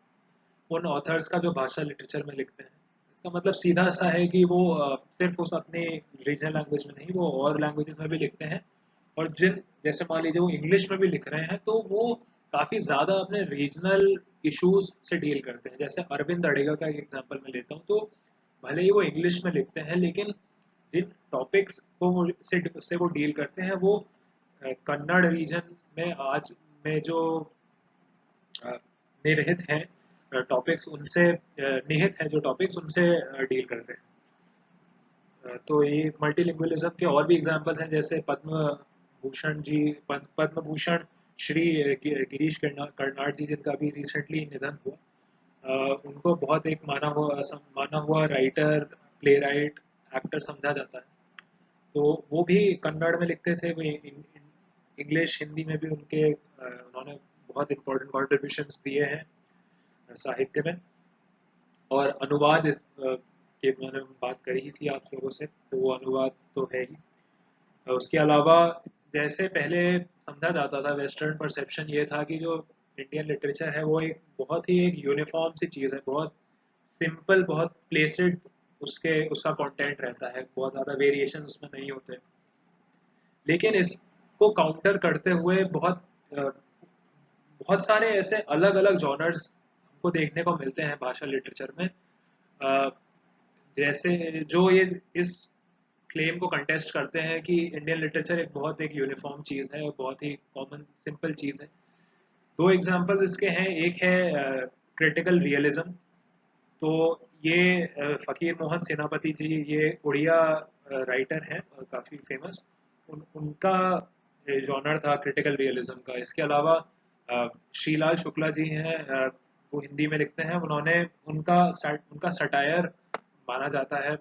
Speaker 1: उन ऑथर्स का जो भाषा लिटरेचर में लिखते हैं। इसका मतलब सीधा सा है कि वो सिर्फ उस अपने रीजनल लैंग्वेज में नहीं, वो और लैंग्वेजेस में भी लिखते हैं। और जैसे मान लीजिए वो इंग्लिश में भी लिख रहे हैं, तो वो काफ़ी ज़्यादा अपने रीजनल इश्यूज से डील करते हैं। जैसे अरविंद अडिगा का एक एग्जांपल मैं लेता हूँ, तो भले ही वो इंग्लिश में लिखते हैं, लेकिन जिन टॉपिक्स को से वो डील करते हैं वो कन्नड़ रीजन में आज में जो अ, निहित हैं टॉपिक्स, उनसे निहित हैं जो टॉपिक्स उनसे डील करते हैं। तो ये मल्टीलिंगुअलिज्म के और भी एग्जांपल्स हैं, जैसे पद्म भूषण जी, पद्म भूषण श्री गिरीश कर्नाड जी, जिनका भी रिसेंटली निधन हुआ। उनको बहुत एक माना हुआ राइटर, प्ले राइट, एक्टर समझा जाता है। तो वो भी कन्नड़ में लिखते थे, वो इंग्लिश हिंदी में भी उन्होंने बहुत इम्पोर्टेंट कॉन्ट्रीब्यूशंस दिए हैं साहित्य में। और अनुवाद कि मैंने बात करी ही थी आप लोगों से, तो वो अनुवाद तो है ही। उसके अलावा जैसे पहले समझा जाता था, वेस्टर्न परसेप्शन ये था कि जो इंडियन लिटरेचर है वो एक बहुत ही एक यूनिफॉर्म सी चीज़ है, बहुत सिंपल, बहुत प्लेसेड उसके उसका कंटेंट रहता है, बहुत ज़्यादा वेरिएशन उसमें नहीं होते। लेकिन इसको काउंटर करते हुए बहुत सारे ऐसे अलग अलग जॉनर्स हमको देखने को मिलते हैं भाषा लिटरेचर में। अ, जैसे जो ये इस क्लेम को कंटेस्ट करते हैं कि इंडियन लिटरेचर एक बहुत एक यूनिफॉर्म चीज़ है और बहुत ही कॉमन सिंपल चीज़ है। दो एग्जांपल्स इसके हैं। एक है क्रिटिकल रियलिज्म। तो ये फ़कीर मोहन सेनापति जी, ये उड़िया राइटर हैं, काफ़ी फेमस। उनका जॉनर था क्रिटिकल रियलिज्म का। इसके अलावा श्रीलाल शुक्ला जी हैं, वो हिंदी में लिखते हैं। उन्होंने उनका सटायर माना जाता है।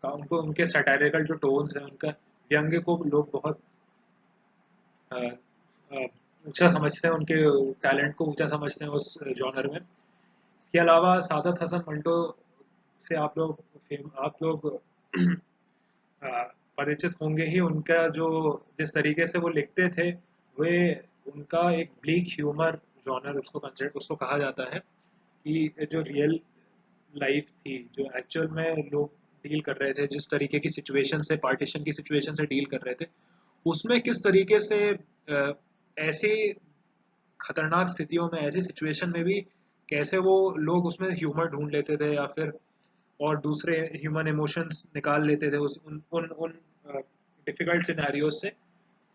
Speaker 1: उनको उनके सटायरिकल जो टोन्स हैं, उनका व्यंग्य को लोग बहुत अ, अ, ऊंचा समझते हैं, उनके टैलेंट को ऊंचा समझते हैं उस जॉनर में। इसके अलावा सादत हसन मंटो से आप लोग अ, परिचित होंगे ही। उनका जो जिस तरीके से वो लिखते थे, वे उनका एक ब्लीक ह्यूमर जॉनर उसको कहा जाता है कि जो रियल लाइफ थी, जो एक्चुअल में लोग डील कर रहे थे, जिस तरीके की सिचुएशन से, पार्टीशन की सिचुएशन से डील कर रहे थे, उसमें किस तरीके से ऐसी खतरनाक स्थितियों में, ऐसी सिचुएशन में भी कैसे वो लोग उसमें ह्यूमर ढूंढ लेते थे, या फिर और दूसरे ह्यूमन इमोशंस निकाल लेते थे उस उन उन डिफिकल्ट सिनेरियोज से।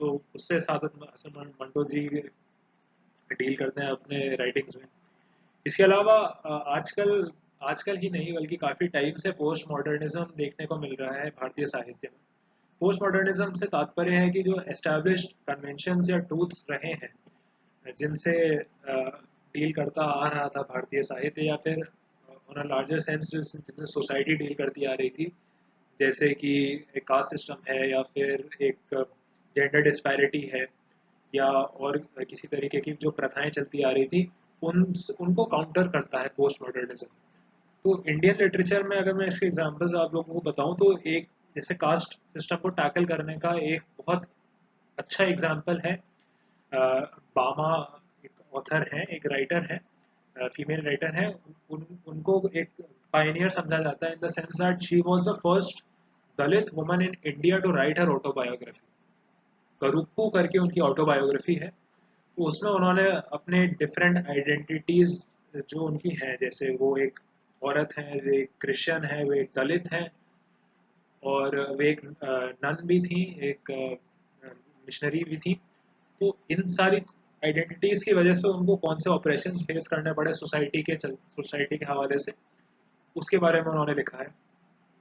Speaker 1: तो उससे सादत हसन मंटो जी डील करते हैं अपने राइटिंग्स में। इसके अलावा आजकल आजकल ही नहीं बल्कि काफ़ी टाइम से पोस्ट मॉडर्निज्म देखने को मिल रहा है भारतीय साहित्य में। पोस्ट मॉडर्निज्म से तात्पर्य है कि जो एस्टैब्लिश्ड कन्वेंशंस या ट्रूथ्स रहे हैं, जिनसे डील करता आ रहा था भारतीय साहित्य, या फिर ऑन अ लार्जर सेंस जिनसे सोसाइटी डील करती आ रही थी, जैसे कि एक कास्ट सिस्टम है, या फिर एक जेंडर डिस्पैरिटी है, या और किसी तरीके की जो प्रथाएं चलती आ रही थी, उन उनको काउंटर करता है पोस्ट मॉडर्निज्म। तो इंडियन लिटरेचर में अगर मैं इसके एग्जांपल्स आप लोगों को बताऊं, तो एक जैसे कास्ट सिस्टम को टैकल करने का एक बहुत अच्छा एग्जांपल है बामा। एक ऑथर है, एक राइटर है, फीमेल राइटर है। उनको एक पायनियर समझा जाता है in the sense that she was the first Dalit woman in India to write her autobiography. Karukku करके उनकी ऑटोबायोग्राफी है। तो उसमें उन्होंने अपने डिफरेंट आइडेंटिटीज जो उनकी हैं, जैसे वो एक औरत हैं, वे एक क्रिश्चियन है, वे एक दलित हैं, और वे एक नन भी थी, एक मिशनरी भी थी। तो इन सारी आइडेंटिटीज की वजह से उनको कौन से ऑपरेशन फेस करने पड़े सोसाइटी के हवाले से, उसके बारे में उन्होंने लिखा है।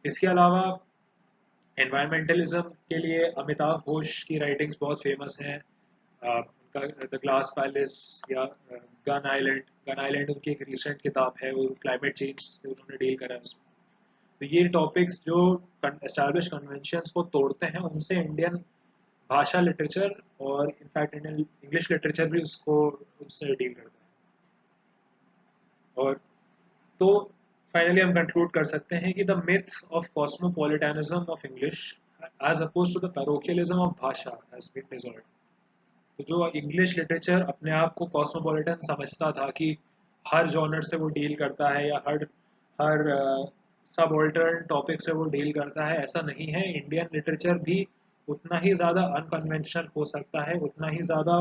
Speaker 1: इसके अलावा एनवायरमेंटलिज्म के लिए अमिताभ घोष की राइटिंग्स बहुत फेमस हैं। उनका द ग्लास पैलेस या गन आइलैंड उनकी एक रिसेंट किताब है, वो क्लाइमेट चेंज से उन्होंने डील करा है उसमें। तो ये टॉपिक्स जो एस्टैब्लिश कन्वेंशंस को तोड़ते हैं, उनसे इंडियन भाषा लिटरेचर और इनफैक्ट इंडियन इंग्लिश लिटरेचर भी उसको उससे डील करता है। और तो फाइनली हम कंक्लूड कर सकते हैं कि the myth of cosmopolitanism of English as oppose to the parochialism of bhasha has been dissolved. तो जो इंग्लिश लिटरेचर अपने आप को कॉस्मोपॉलिटन समझता था कि हर जॉनर से वो डील करता है, या हर हर सब ऑल्टर्न टॉपिक से वो डील करता है, ऐसा नहीं है। इंडियन लिटरेचर भी उतना ही ज़्यादा अनकन्वेंशनल हो सकता है, उतना ही ज़्यादा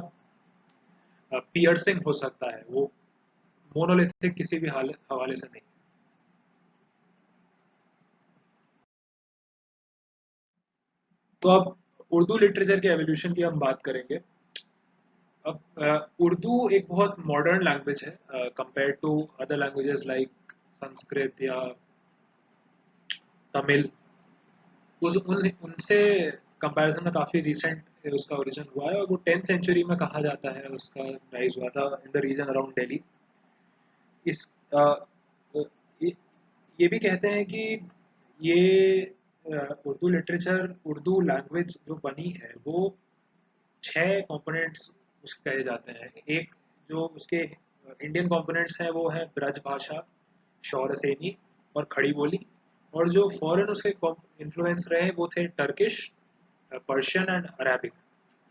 Speaker 1: पियर्सिंग हो सकता है। वो मोनोलिथिक किसी भी हवाले से नहीं। तो अब उर्दू लिटरेचर के एवोल्यूशन की हम बात करेंगे। अब उर्दू एक बहुत मॉडर्न लैंग्वेज है compare to other languages like Sanskrit या तमिल। उनसे कंपैरिजन में काफ़ी रिसेंट उसका ओरिजिन हुआ है, और वो 10th सेंचुरी में कहा जाता है उसका राइज हुआ था in the region around Delhi. इस अ, ये ये भी कहते हैं कि ये उर्दू लिटरेचर, उर्दू लैंग्वेज जो बनी है, वो 6 कंपोनेंट्स उसके कहे जाते हैं। एक जो उसके इंडियन कंपोनेंट्स हैं वो है ब्रज भाषा, शौरसेनी, और खड़ी बोली। और जो फॉरेन उसके इन्फ्लुएंस रहे वो थे टर्किश, पर्शियन एंड अरेबिक।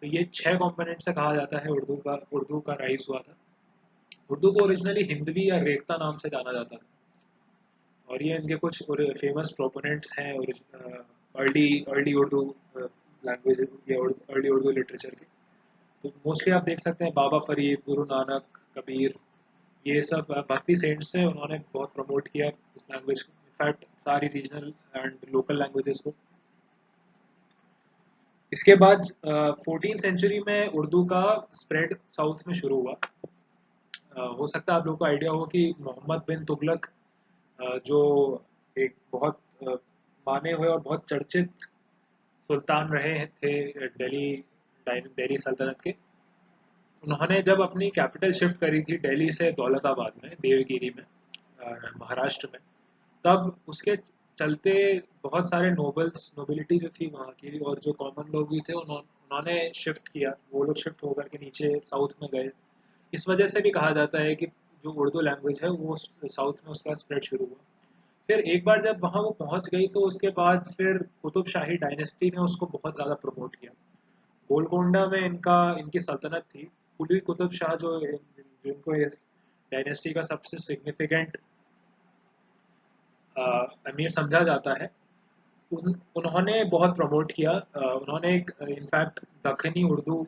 Speaker 1: तो ये 6 कंपोनेंट से कहा जाता है उर्दू का राइज हुआ था। उर्दू को ओरिजिनली हिंदवी या रेख्ता नाम से जाना जाता था, और ये इनके कुछ फेमस प्रोपोनेंट्स हैं और अर्ली अर्ली उर्दू लैंग्वेज या अर्ली उर्दू लिटरेचर के। तो मोस्टली आप देख सकते हैं बाबा फरीद, गुरु नानक, कबीर, ये सब भक्ति सेंट्स से उन्होंने बहुत प्रमोट किया इस लैंग्वेज को, इनफैक्ट सारी रीजनल एंड लोकल लैंग्वेजेस को। इसके बाद 14 सेंचुरी में उर्दू का स्प्रेड साउथ में शुरू हुआ। हो सकता है आप लोगों को आइडिया हो कि मोहम्मद बिन तुगलक, जो एक बहुत माने हुए और बहुत चर्चित सुल्तान रहे थे दिल्ली सल्तनत के, उन्होंने जब अपनी कैपिटल शिफ्ट करी थी दिल्ली से दौलताबाद में, देवगिरी में, महाराष्ट्र में, तब उसके चलते बहुत सारे नोबिलिटी जो थी वहाँ की और जो कॉमन लोग भी थे, उन्होंने शिफ्ट किया, वो लोग शिफ्ट होकर के नीचे साउथ में गए। इस वजह से भी कहा जाता है कि जो उर्दू लैंग्वेज है वो साउथ में उसका स्प्रेड शुरू हुआ। फिर एक बार जब वहाँ वो पहुँच गई तो उसके बाद फिर कुतुब शाही डायनेस्टी ने उसको बहुत ज़्यादा प्रमोट किया। गोलकोंडा में इनकी सल्तनत थी। कुली कुतुब शाह जो जिनको इस डायनेस्टी का सबसे सिग्निफिकेंट अमीर समझा जाता है, उन्होंने बहुत प्रमोट किया। उन्होंने एक इनफैक्ट दखनी उर्दू,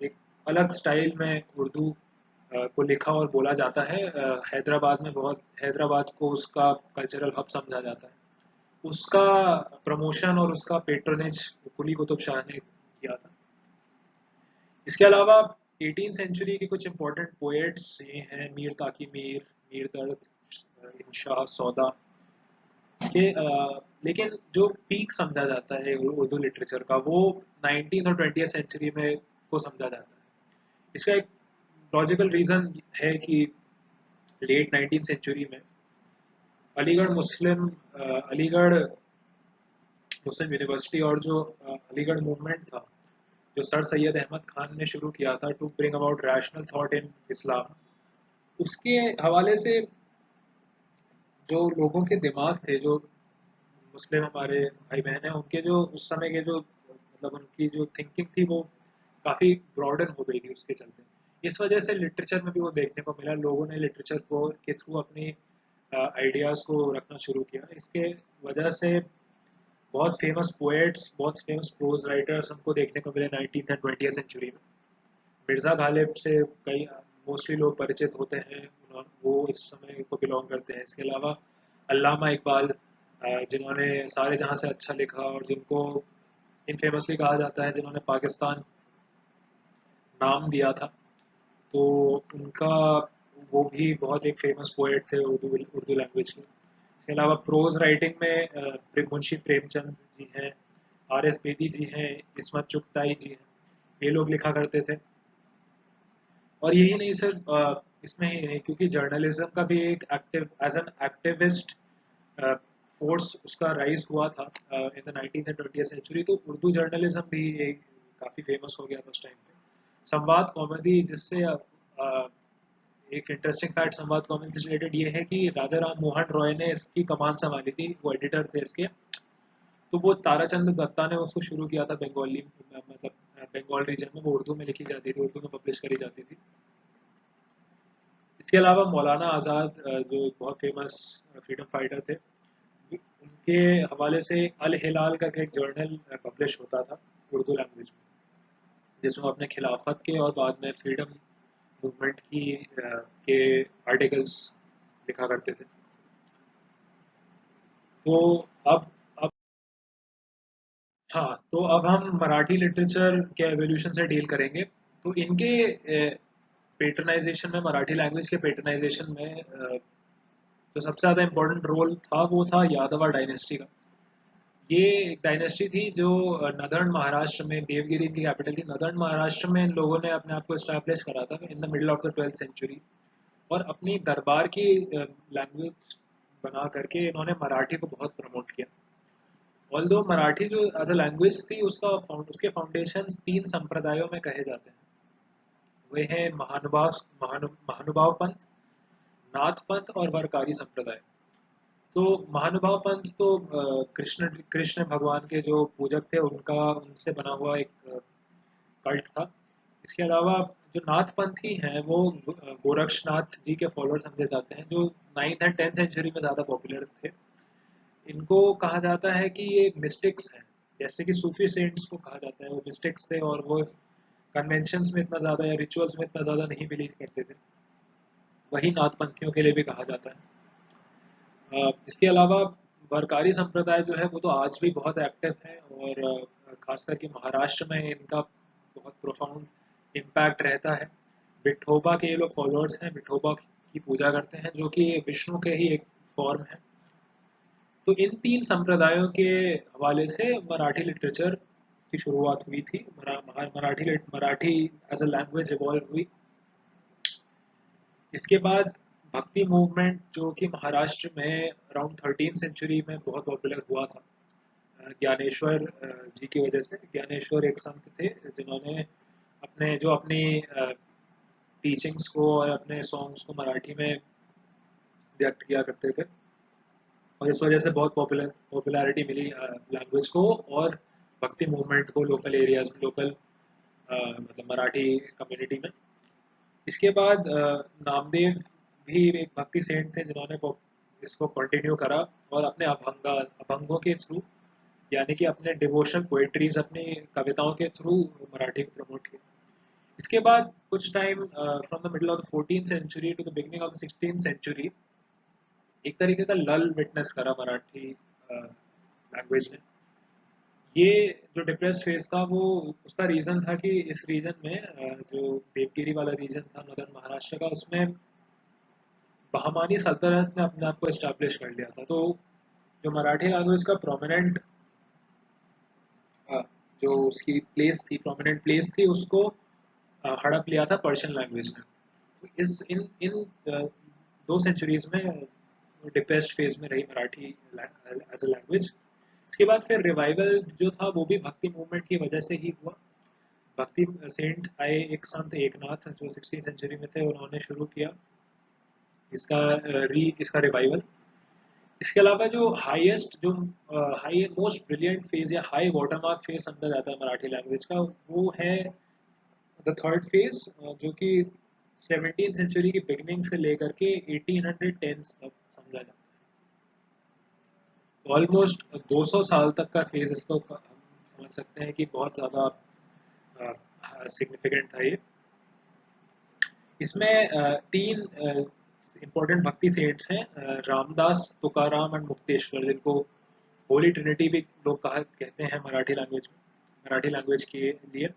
Speaker 1: एक अलग स्टाइल में उर्दू को लिखा और बोला जाता है। हैदराबाद को उसका कल्चरल हब समझा जाता है। उसका प्रमोशन और उसका पेट्रोनेज कुली कुतुब शाह ने किया था। इसके अलावा 18 सेंचुरी के कुछ इंपॉर्टेंट पोएट्स ये हैं मीर ताकी मीर, मीर दर्द, इंशाह सौदा के। लेकिन जो पीक समझा जाता है उर्दू लिटरेचर का वो 19th और 20th सेंचुरी में को समझा जाता है। इसका एक लॉजिकल रीज़न है कि लेट 19th सेंचुरी में अलीगढ़ मुस्लिम यूनिवर्सिटी और जो अलीगढ़ मूवमेंट था, जो सर सैयद अहमद खान ने शुरू किया था to bring about rational thought in Islam, उसके हवाले से जो लोगों के दिमाग थे, जो मुस्लिम हमारे भाई बहन हैं, उनके जो उस समय के जो मतलब उनकी जो थिंकिंग थी वो काफ़ी ब्रॉडन हो गई थी उसके चलते। इस वजह से लिटरेचर में भी वो देखने को मिला, लोगों ने लिटरेचर को के थ्रू अपनी आइडियाज़ को रखना शुरू किया। इसके वजह से बहुत फेमस पोएट्स, बहुत फेमस प्रोज राइटर्स हमको देखने को मिले 19th एंड 20th सेंचुरी में। मिर्ज़ा गालिब से कई मोस्टली लोग परिचित होते हैं, वो इस समय को बिलोंग करते हैं। इसके अलावा अल्लामा इकबाल, जिन्होंने सारे जहाँ से अच्छा लिखा और जिनको इनफेमसली कहा जाता है जिन्होंने पाकिस्तान नाम दिया था, तो उनका वो भी बहुत एक फेमस पोएट थे उर्दू लैंग्वेज के। इसके अलावा प्रोज राइटिंग में मुंशी प्रेमचंद जी हैं, आर एस बेदी जी हैं, इस्मत चुगताई जी हैं, ये लोग लिखा करते थे। और यही नहीं सिर्फ इसमें ही नहीं, क्योंकि जर्नलिज्म का भी एक active as an activist force उसका राइज हुआ था in the 19th and 20th century. तो उर्दू जर्नलिज्म भी एक काफ़ी फेमस हो गया था उस टाइम पे। संवाद कॉमेडी, जिससे एक इंटरेस्टिंग फैक्ट संवाद कॉमेडी से रिलेटेड ये है कि राजा राम मोहन रॉय ने इसकी कमान संभाली थी, वो एडिटर थे इसके। तो वो ताराचंद दत्ता ने उसको शुरू किया था बंगाली, मतलब बंगाल रीजन में वो उर्दू में लिखी जाती थी, उर्दू में पब्लिश करी जाती थी। इसके अलावा मौलाना आज़ाद, जो एक बहुत फेमस फ्रीडम फाइटर थे, उनके हवाले से अल हिलाल का एक जर्नल पब्लिश होता था उर्दू लैंग्वेज में, जिसमें वो अपने खिलाफत के और बाद में फ्रीडम मूवमेंट के आर्टिकल्स लिखा करते थे। तो अब हाँ, तो अब हम मराठी लिटरेचर के एवोल्यूशन से डील करेंगे। तो इनके पेटर्नाइजेशन में, मराठी लैंग्वेज के पेटर्नाइजेशन में जो सबसे ज़्यादा इम्पोर्टेंट रोल था वो था यादवा डायनेस्टी का। ये एक डायनेस्टी थी जो नदर्न महाराष्ट्र में, देवगिरी की कैपिटल थी, नदर्न महाराष्ट्र में इन लोगों ने अपने आप को इस्टेब्लिश करा था in the middle of the 12th century. और अपनी दरबार की लैंग्वेज बना करके इन्होंने मराठी को बहुत प्रमोट किया। ऑल्दो मराठी जो एज अ लैंग्वेज थी, उसके फाउंडेशंस 3 संप्रदायों में कहे जाते हैं। वे हैं महानुभाव पंथ, नाथ पंथ और वरकारी संप्रदाय। तो महानुभाव पंथ तो कृष्ण कृष्ण भगवान के जो पूजक थे उनका उनसे बना हुआ एक कल्ट था। इसके अलावा जो नाथ पंथी हैं वो गोरक्षनाथ जी के फॉलोअर समझे जाते हैं, जो 9th एंड 10th सेंचुरी में ज़्यादा पॉपुलर थे। इनको कहा जाता है कि ये मिस्टिक्स हैं, जैसे कि सूफी सेंट्स को कहा जाता है, वो मिस्टिक्स थे और वो कन्वेंशंस में इतना ज़्यादा या रिचुअल्स में इतना ज़्यादा नहीं बिलीव करते थे। वही नाथ पंथियों के लिए भी कहा जाता है। इसके अलावा वरकारी संप्रदाय जो है वो तो आज भी बहुत एक्टिव है, और खास करके महाराष्ट्र में इनका बहुत प्रोफाउंड इम्पैक्ट रहता है। विठोबा के ये लोग फॉलोअर्स हैं, विठोबा की पूजा करते हैं जो कि विष्णु के ही एक फॉर्म है। तो इन तीन संप्रदायों के हवाले से मराठी लिटरेचर की शुरुआत हुई थी। Marathi as a language evolve हुई। इसके बाद भक्ति मूवमेंट जो कि महाराष्ट्र में अराउंड 13th सेंचुरी में बहुत पॉपुलर हुआ था, ज्ञानेश्वर जी की वजह से। ज्ञानेश्वर एक संत थे जिन्होंने अपनी टीचिंग्स को और अपने सॉन्ग्स को मराठी में व्यक्त किया करते थे, और इस वजह से बहुत पॉपुलैरिटी मिली लैंग्वेज को और भक्ति मूवमेंट को लोकल एरियाज में, लोकल मतलब मराठी कम्युनिटी में। इसके बाद नामदेव भी एक भक्ति सेंट थे जिन्होंने इसको कंटिन्यू करा और अपने अभंगों के थ्रू, यानी कि अपने डिवोशनल पोएट्रीज, अपनी कविताओं के थ्रू मराठी को प्रमोट किया। इसके बाद कुछ time from the middle of the 14th century to the beginning of the 16th century एक तरीके का लल विटनेस करा मराठी लैंग्वेज ने। ये जो डिप्रेस्ड फेज था वो उसका रीज़न था कि इस रीजन में जो देवगिरी वाला रीजन था नॉर्दर्न महाराष्ट्र का, उसमें बहमानी सल्तनत ने अपने आप को इस्टेब्लिश कर लिया था। तो जो मराठी लैंग्वेज का प्रोमिनेंट जो उसकी प्लेस थी, प्रोमिनेंट प्लेस थी, उसको हड़प लिया था पर्शियन लैंग्वेज ने। तो इस इन इन दो सेंचुरीज में डिप्रेस्ड फेज में रही मराठी एज अ लैंग्वेज। इसके बाद फिर रिवाइवल जो था वो भी भक्ति मूवमेंट की वजह से ही हुआ। भक्ति सेंट आए, एक संत एकनाथ जो 16th सेंचुरी में थे, उन्होंने शुरू किया इसका रिवाइवल। इसके अलावा जो हाईएस्ट जो हाई मोस्ट ब्रिलियंट फेज या हाई वाटरमार्क फेज समझा जाता है मराठी लैंग्वेज का, वो है द थर्ड फेज, जो कि 17th सेंचुरी की बिगनिंग से लेकर के 1810 तक समझा जाता है। ऑलमोस्ट 200 साल तक का फेज इसको हम समझ सकते हैं कि बहुत ज़्यादा सिग्निफिकेंट था ये। इसमें तीन इम्पोर्टेंट भक्ति सेंट्स हैं, रामदास, तुकाराम एंड मुक्तेश्वर, जिनको होली ट्रिनिटी भी लोग कहते हैं मराठी लैंग्वेज के लिए।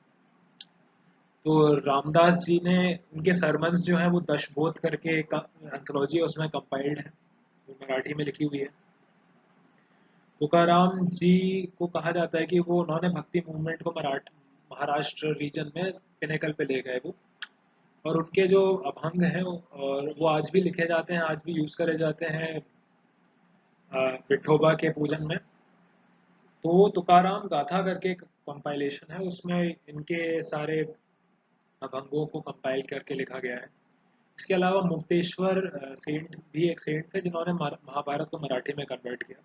Speaker 1: तो रामदास जी ने, उनके सरमन्स जो हैं वो दशबोध करके एक एंथोलॉजी है, उसमें कंपाइल्ड है, वो मराठी में लिखी हुई है। तुकाराम जी को कहा जाता है कि वो उन्होंने भक्ति मूवमेंट को महाराष्ट्र रीजन में पिनेकल पे ले गए वो। और उनके जो अभंग हैं और वो आज भी लिखे जाते हैं, आज भी यूज करे जाते हैं विठोबा के पूजन में। तो वो तुकाराम गाथा करके एक कंपाइलेशन है, उसमें इनके सारे अभंगों को कंपाइल करके लिखा गया है। इसके अलावा मुक्तेश्वर सेंट भी एक सेंट थे जिन्होंने महाभारत को मराठी में कन्वर्ट किया।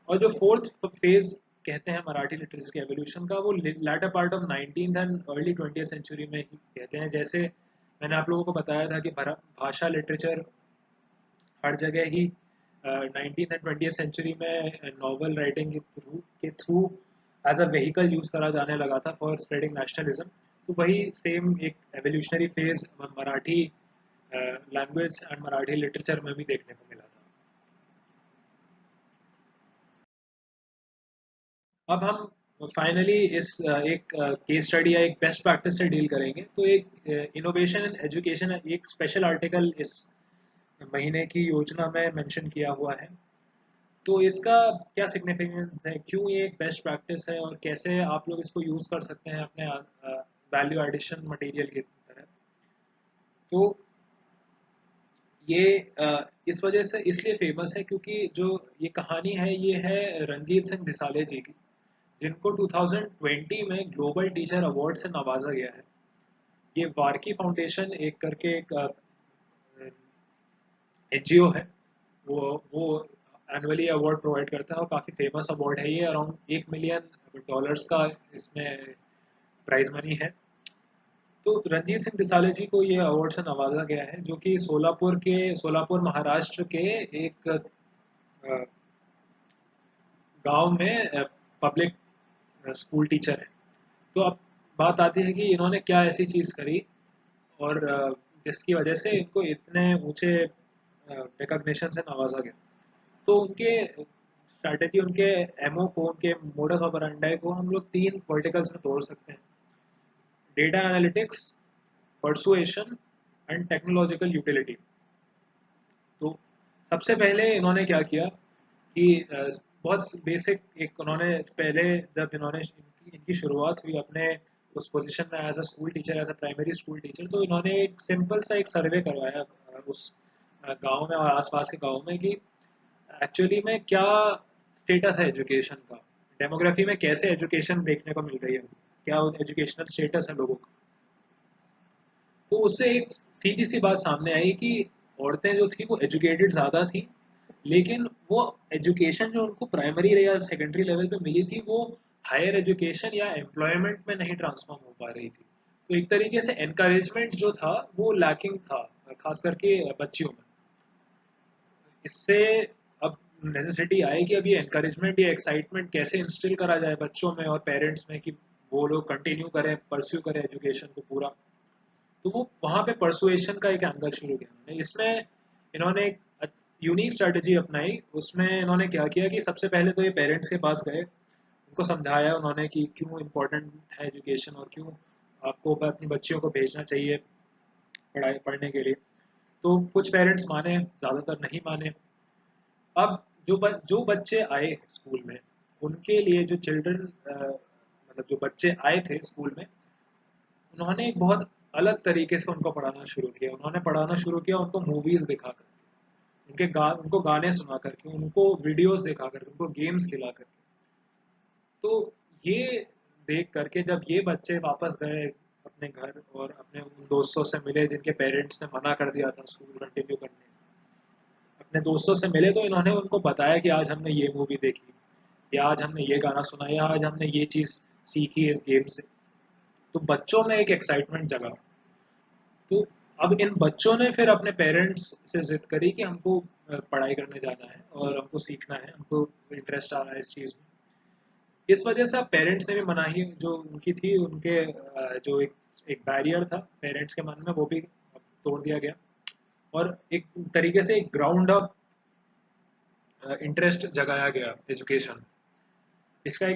Speaker 1: और जो फोर्थ फेज कहते हैं मराठी लिटरेचर के एवोल्यूशन का, वो latter part of 19th and early 20th century में ही कहते हैं। जैसे मैंने आप लोगों को बताया था कि भाषा लिटरेचर हर जगह ही 19th एंड 20th सेंचुरी में नॉवल राइटिंग के through as a vehicle use करा जाने लगा था फॉर स्प्रेडिंग नेशनलिज्म। तो वही सेम एक evolutionary phase Marathi language and Marathi literature में भी देखने को मिला था। अब हम फाइनली इस एक केस स्टडी या एक बेस्ट प्रैक्टिस से डील करेंगे। तो एक इनोवेशन इन एजुकेशन, एक स्पेशल आर्टिकल इस महीने की योजना में मेंशन किया हुआ है। तो इसका क्या सिग्निफिकेंस है, क्यों ये एक बेस्ट प्रैक्टिस है, और कैसे आप लोग इसको यूज कर सकते हैं अपने वैल्यू एडिशन मटेरियल की तरह। तो ये इस वजह से इसलिए फेमस है क्योंकि जो ये कहानी है ये है रंजीत सिंह धिसाले जी की, जिनको 2020 में ग्लोबल टीचर अवार्ड से नवाजा गया है। ये वार्की फाउंडेशन एक करके एक एनजीओ है वो एनुअली अवार्ड प्रोवाइड करता है और काफ़ी फेमस अवार्ड है ये। अराउंड $1 मिलियन का इसमें प्राइज मनी है। तो रणजीत सिंह दिसाले जी को ये अवार्ड से नवाजा गया है, जो कि सोलापुर महाराष्ट्र के एक गांव में पब्लिक स्कूल टीचर है। तो अब बात आती है कि इन्होंने क्या ऐसी चीज़ करी और जिसकी वजह से इनको इतने ऊंचे रिकग्निशन से नवाजा गया। तो उनके स्ट्रैटेजी, उनके एमओ को, उनके मोडस ऑपरेंडाई को हम लोग 3 वर्टिकल्स में तोड़ सकते हैं: data analytics, persuasion and technological utility. तो सबसे पहले इन्होंने क्या किया कि बहुत बेसिक एक उन्होंने पहले, जब इन्होंने इनकी शुरुआत हुई अपने उस पोजीशन में as a school teacher, as a primary school teacher, तो इन्होंने एक सिंपल सा एक सर्वे करवाया उस गांव में और आसपास के गांव में कि एक्चुअली में क्या स्टेटस है एजुकेशन का, डेमोग्राफी में कैसे एजुकेशन देखने को मिल रही है, क्या एजुकेशनल स्टेटस है लोगों का। तो उससे एक सीधी सी बात सामने आई कि औरतें जो थी वो एजुकेटेड ज़्यादा थी, लेकिन वो एजुकेशन जो उनको प्राइमरी या सेकेंडरी लेवल पे मिली थी वो हायर एजुकेशन या एम्प्लॉयमेंट में नहीं ट्रांसफॉर्म हो पा रही थी। तो एक तरीके से एनकरेजमेंट जो था वो लैकिंग था, खास करके बच्चियों में। इससे अब नेसेसिटी आई कि अब ये एनकरेजमेंट या एक्साइटमेंट कैसे इंस्टिल करा जाए बच्चों में और पेरेंट्स में कि वो लोग कंटिन्यू करें, परस्यू करें एजुकेशन को पूरा। तो वो वहाँ पे परसुएशन का एक एंगल शुरू किया उन्होंने। इसमें इन्होंने एक यूनिक स्ट्रेटजी अपनाई। उसमें इन्होंने क्या किया कि सबसे पहले तो ये पेरेंट्स के पास गए, उनको समझाया उन्होंने कि क्यों इम्पोर्टेंट है एजुकेशन और क्यों आपको अपनी बच्चियों को भेजना चाहिए पढ़ाई पढ़ने के लिए। तो कुछ पेरेंट्स माने, ज़्यादातर नहीं माने। अब जो बच्चे आए स्कूल में, उनके लिए जो चिल्ड्रन, मतलब जो बच्चे आए थे स्कूल में, उन्होंने एक बहुत अलग तरीके से उनको पढ़ाना शुरू किया। उन्होंने पढ़ाना शुरू किया उनको मूवीज दिखा कर, उनको गाने सुना करके, उनको वीडियोस दिखा करके, उनको गेम्स खिला करके। तो ये देख करके जब ये बच्चे वापस गए अपने घर और अपने उन दोस्तों से मिले जिनके पेरेंट्स ने मना कर दिया था स्कूल कंटिन्यू करने से, अपने दोस्तों से मिले, तो इन्होंने उनको बताया कि आज हमने ये मूवी देखी, या आज हमने ये गाना सुना, या आज हमने ये चीज़ सीखी इस गेम से। तो बच्चों में एक एक्साइटमेंट जगा। तो अब इन बच्चों ने फिर अपने पेरेंट्स से जिद करी कि हमको पढ़ाई करने जाना है और हमको सीखना है, हमको इंटरेस्ट आ रहा है इस चीज़ में। इस वजह से अब पेरेंट्स ने भी मनाही जो उनकी थी, उनके जो एक बैरियर था पेरेंट्स के मन में, वो भी अब तोड़ दिया गया। और एक तरीके से एक ग्राउंड अप इंटरेस्ट जगाया गया एजुकेशन। इसका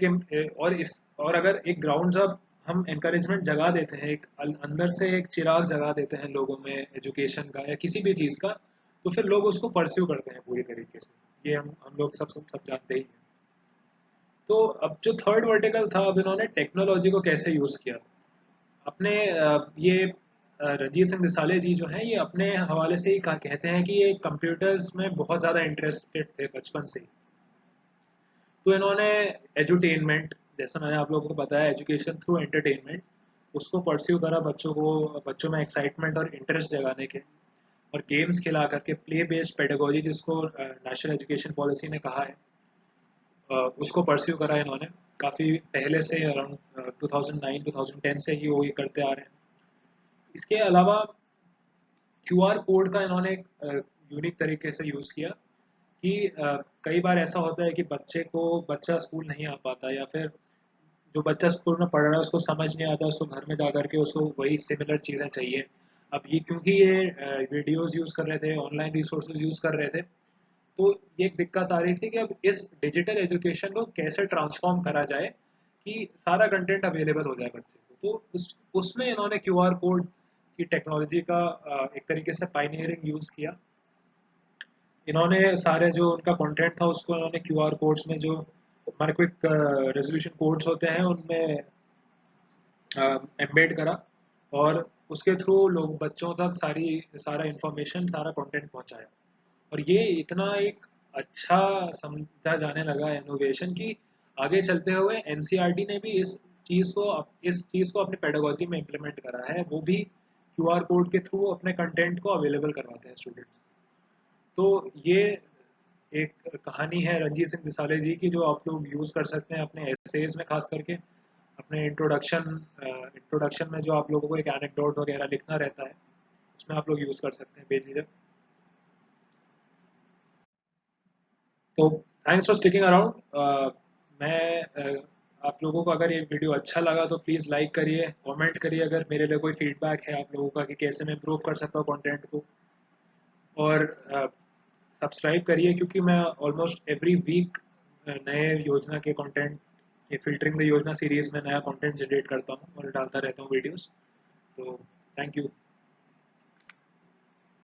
Speaker 1: और अगर एक ग्राउंड अप हम एनकरेजमेंट जगा देते हैं, एक अंदर से एक चिराग जगा देते हैं लोगों में एजुकेशन का या किसी भी चीज़ का, तो फिर लोग उसको परस्यू करते हैं पूरी तरीके से। ये हम लोग सब जानते ही हैं। तो अब जो थर्ड वर्टिकल था, अब इन्होंने टेक्नोलॉजी को कैसे यूज़ किया अपने ये रणजीत सिंह दिसाले जी जो हैं, ये अपने हवाले से ही कहते हैं कि ये कंप्यूटर्स में बहुत ज़्यादा इंटरेस्टेड थे बचपन से ही। तो इन्होंने एजुटेनमेंट, जैसा मैंने आप लोगों को बताया, एजुकेशन थ्रू एंटरटेनमेंट, उसको परस्यू करा, बच्चों में एक्साइटमेंट और इंटरेस्ट जगाने के, और गेम्स खिला करके प्ले बेस्ड पेडागोजी, जिसको नेशनल एजुकेशन पॉलिसी ने कहा है, उसको परस्यू करा इन्होंने काफ़ी पहले से, अराउंड 2009-2010 से ही वो ये करते आ रहे हैं। इसके अलावा क्यूआर कोड का इन्होंने एक यूनिक तरीके से यूज़ किया कि कई बार ऐसा होता है कि बच्चा स्कूल नहीं आ पाता, या फिर जो बच्चा स्कूल में पढ़ रहा है उसको समझ नहीं आता, उसको घर में जा करके उसको वही सिमिलर चीज़ें चाहिए। अब ये क्योंकि ये वीडियोस यूज़ कर रहे थे, ऑनलाइन रिसोर्सेज यूज़ कर रहे थे, तो ये एक दिक्कत आ रही थी कि अब इस डिजिटल एजुकेशन को कैसे ट्रांसफॉर्म करा जाए कि सारा कंटेंट अवेलेबल हो जाए बच्चे को। तो उसमें इन्होंने क्यूआर कोड की टेक्नोलॉजी का एक तरीके से पाइनियरिंग यूज़ किया। इन्होंने सारे जो उनका कंटेंट था उसको इन्होंने क्यूआर कोड्स में, जो हमारे क्विक रेजोल्यूशन कोड्स होते हैं, उनमें एम्बेड करा, और उसके थ्रू लोग बच्चों तक सारा इंफॉर्मेशन, सारा कंटेंट पहुंचाया। और ये इतना एक अच्छा समझा जाने लगा इनोवेशन कि आगे चलते हुए एनसीईआरटी ने भी इस चीज़ को अपनी पेडागोजी में इम्प्लीमेंट करा है, वो भी क्यूआर कोड के थ्रू अपने कंटेंट को अवेलेबल करवाते हैं स्टूडेंट्स। तो ये एक कहानी है रणजीत सिंह दिसाले जी की, जो आप लोग यूज़ कर सकते हैं अपने एसेज में, खास करके अपने इंट्रोडक्शन में जो आप लोगों को एक एनेक्डोट वगैरह लिखना रहता है, उसमें आप लोग यूज़ कर सकते हैं बेझिझक। तो थैंक्स फॉर स्टिकिंग अराउंड। मैं आप लोगों को अगर ये वीडियो अच्छा लगा तो प्लीज़ लाइक करिए, कमेंट करिए अगर मेरे लिए कोई फीडबैक है आप लोगों का कि कैसे मैं इम्प्रूव कर सकता हूँ कंटेंट को, और सब्सक्राइब करिए, क्योंकि मैं ऑलमोस्ट एवरी वीक नए योजना के कंटेंट, ये फिल्टरिंग द योजना सीरीज़ में नया कंटेंट जनरेट करता हूँ और डालता रहता हूँ वीडियोस। तो थैंक यू।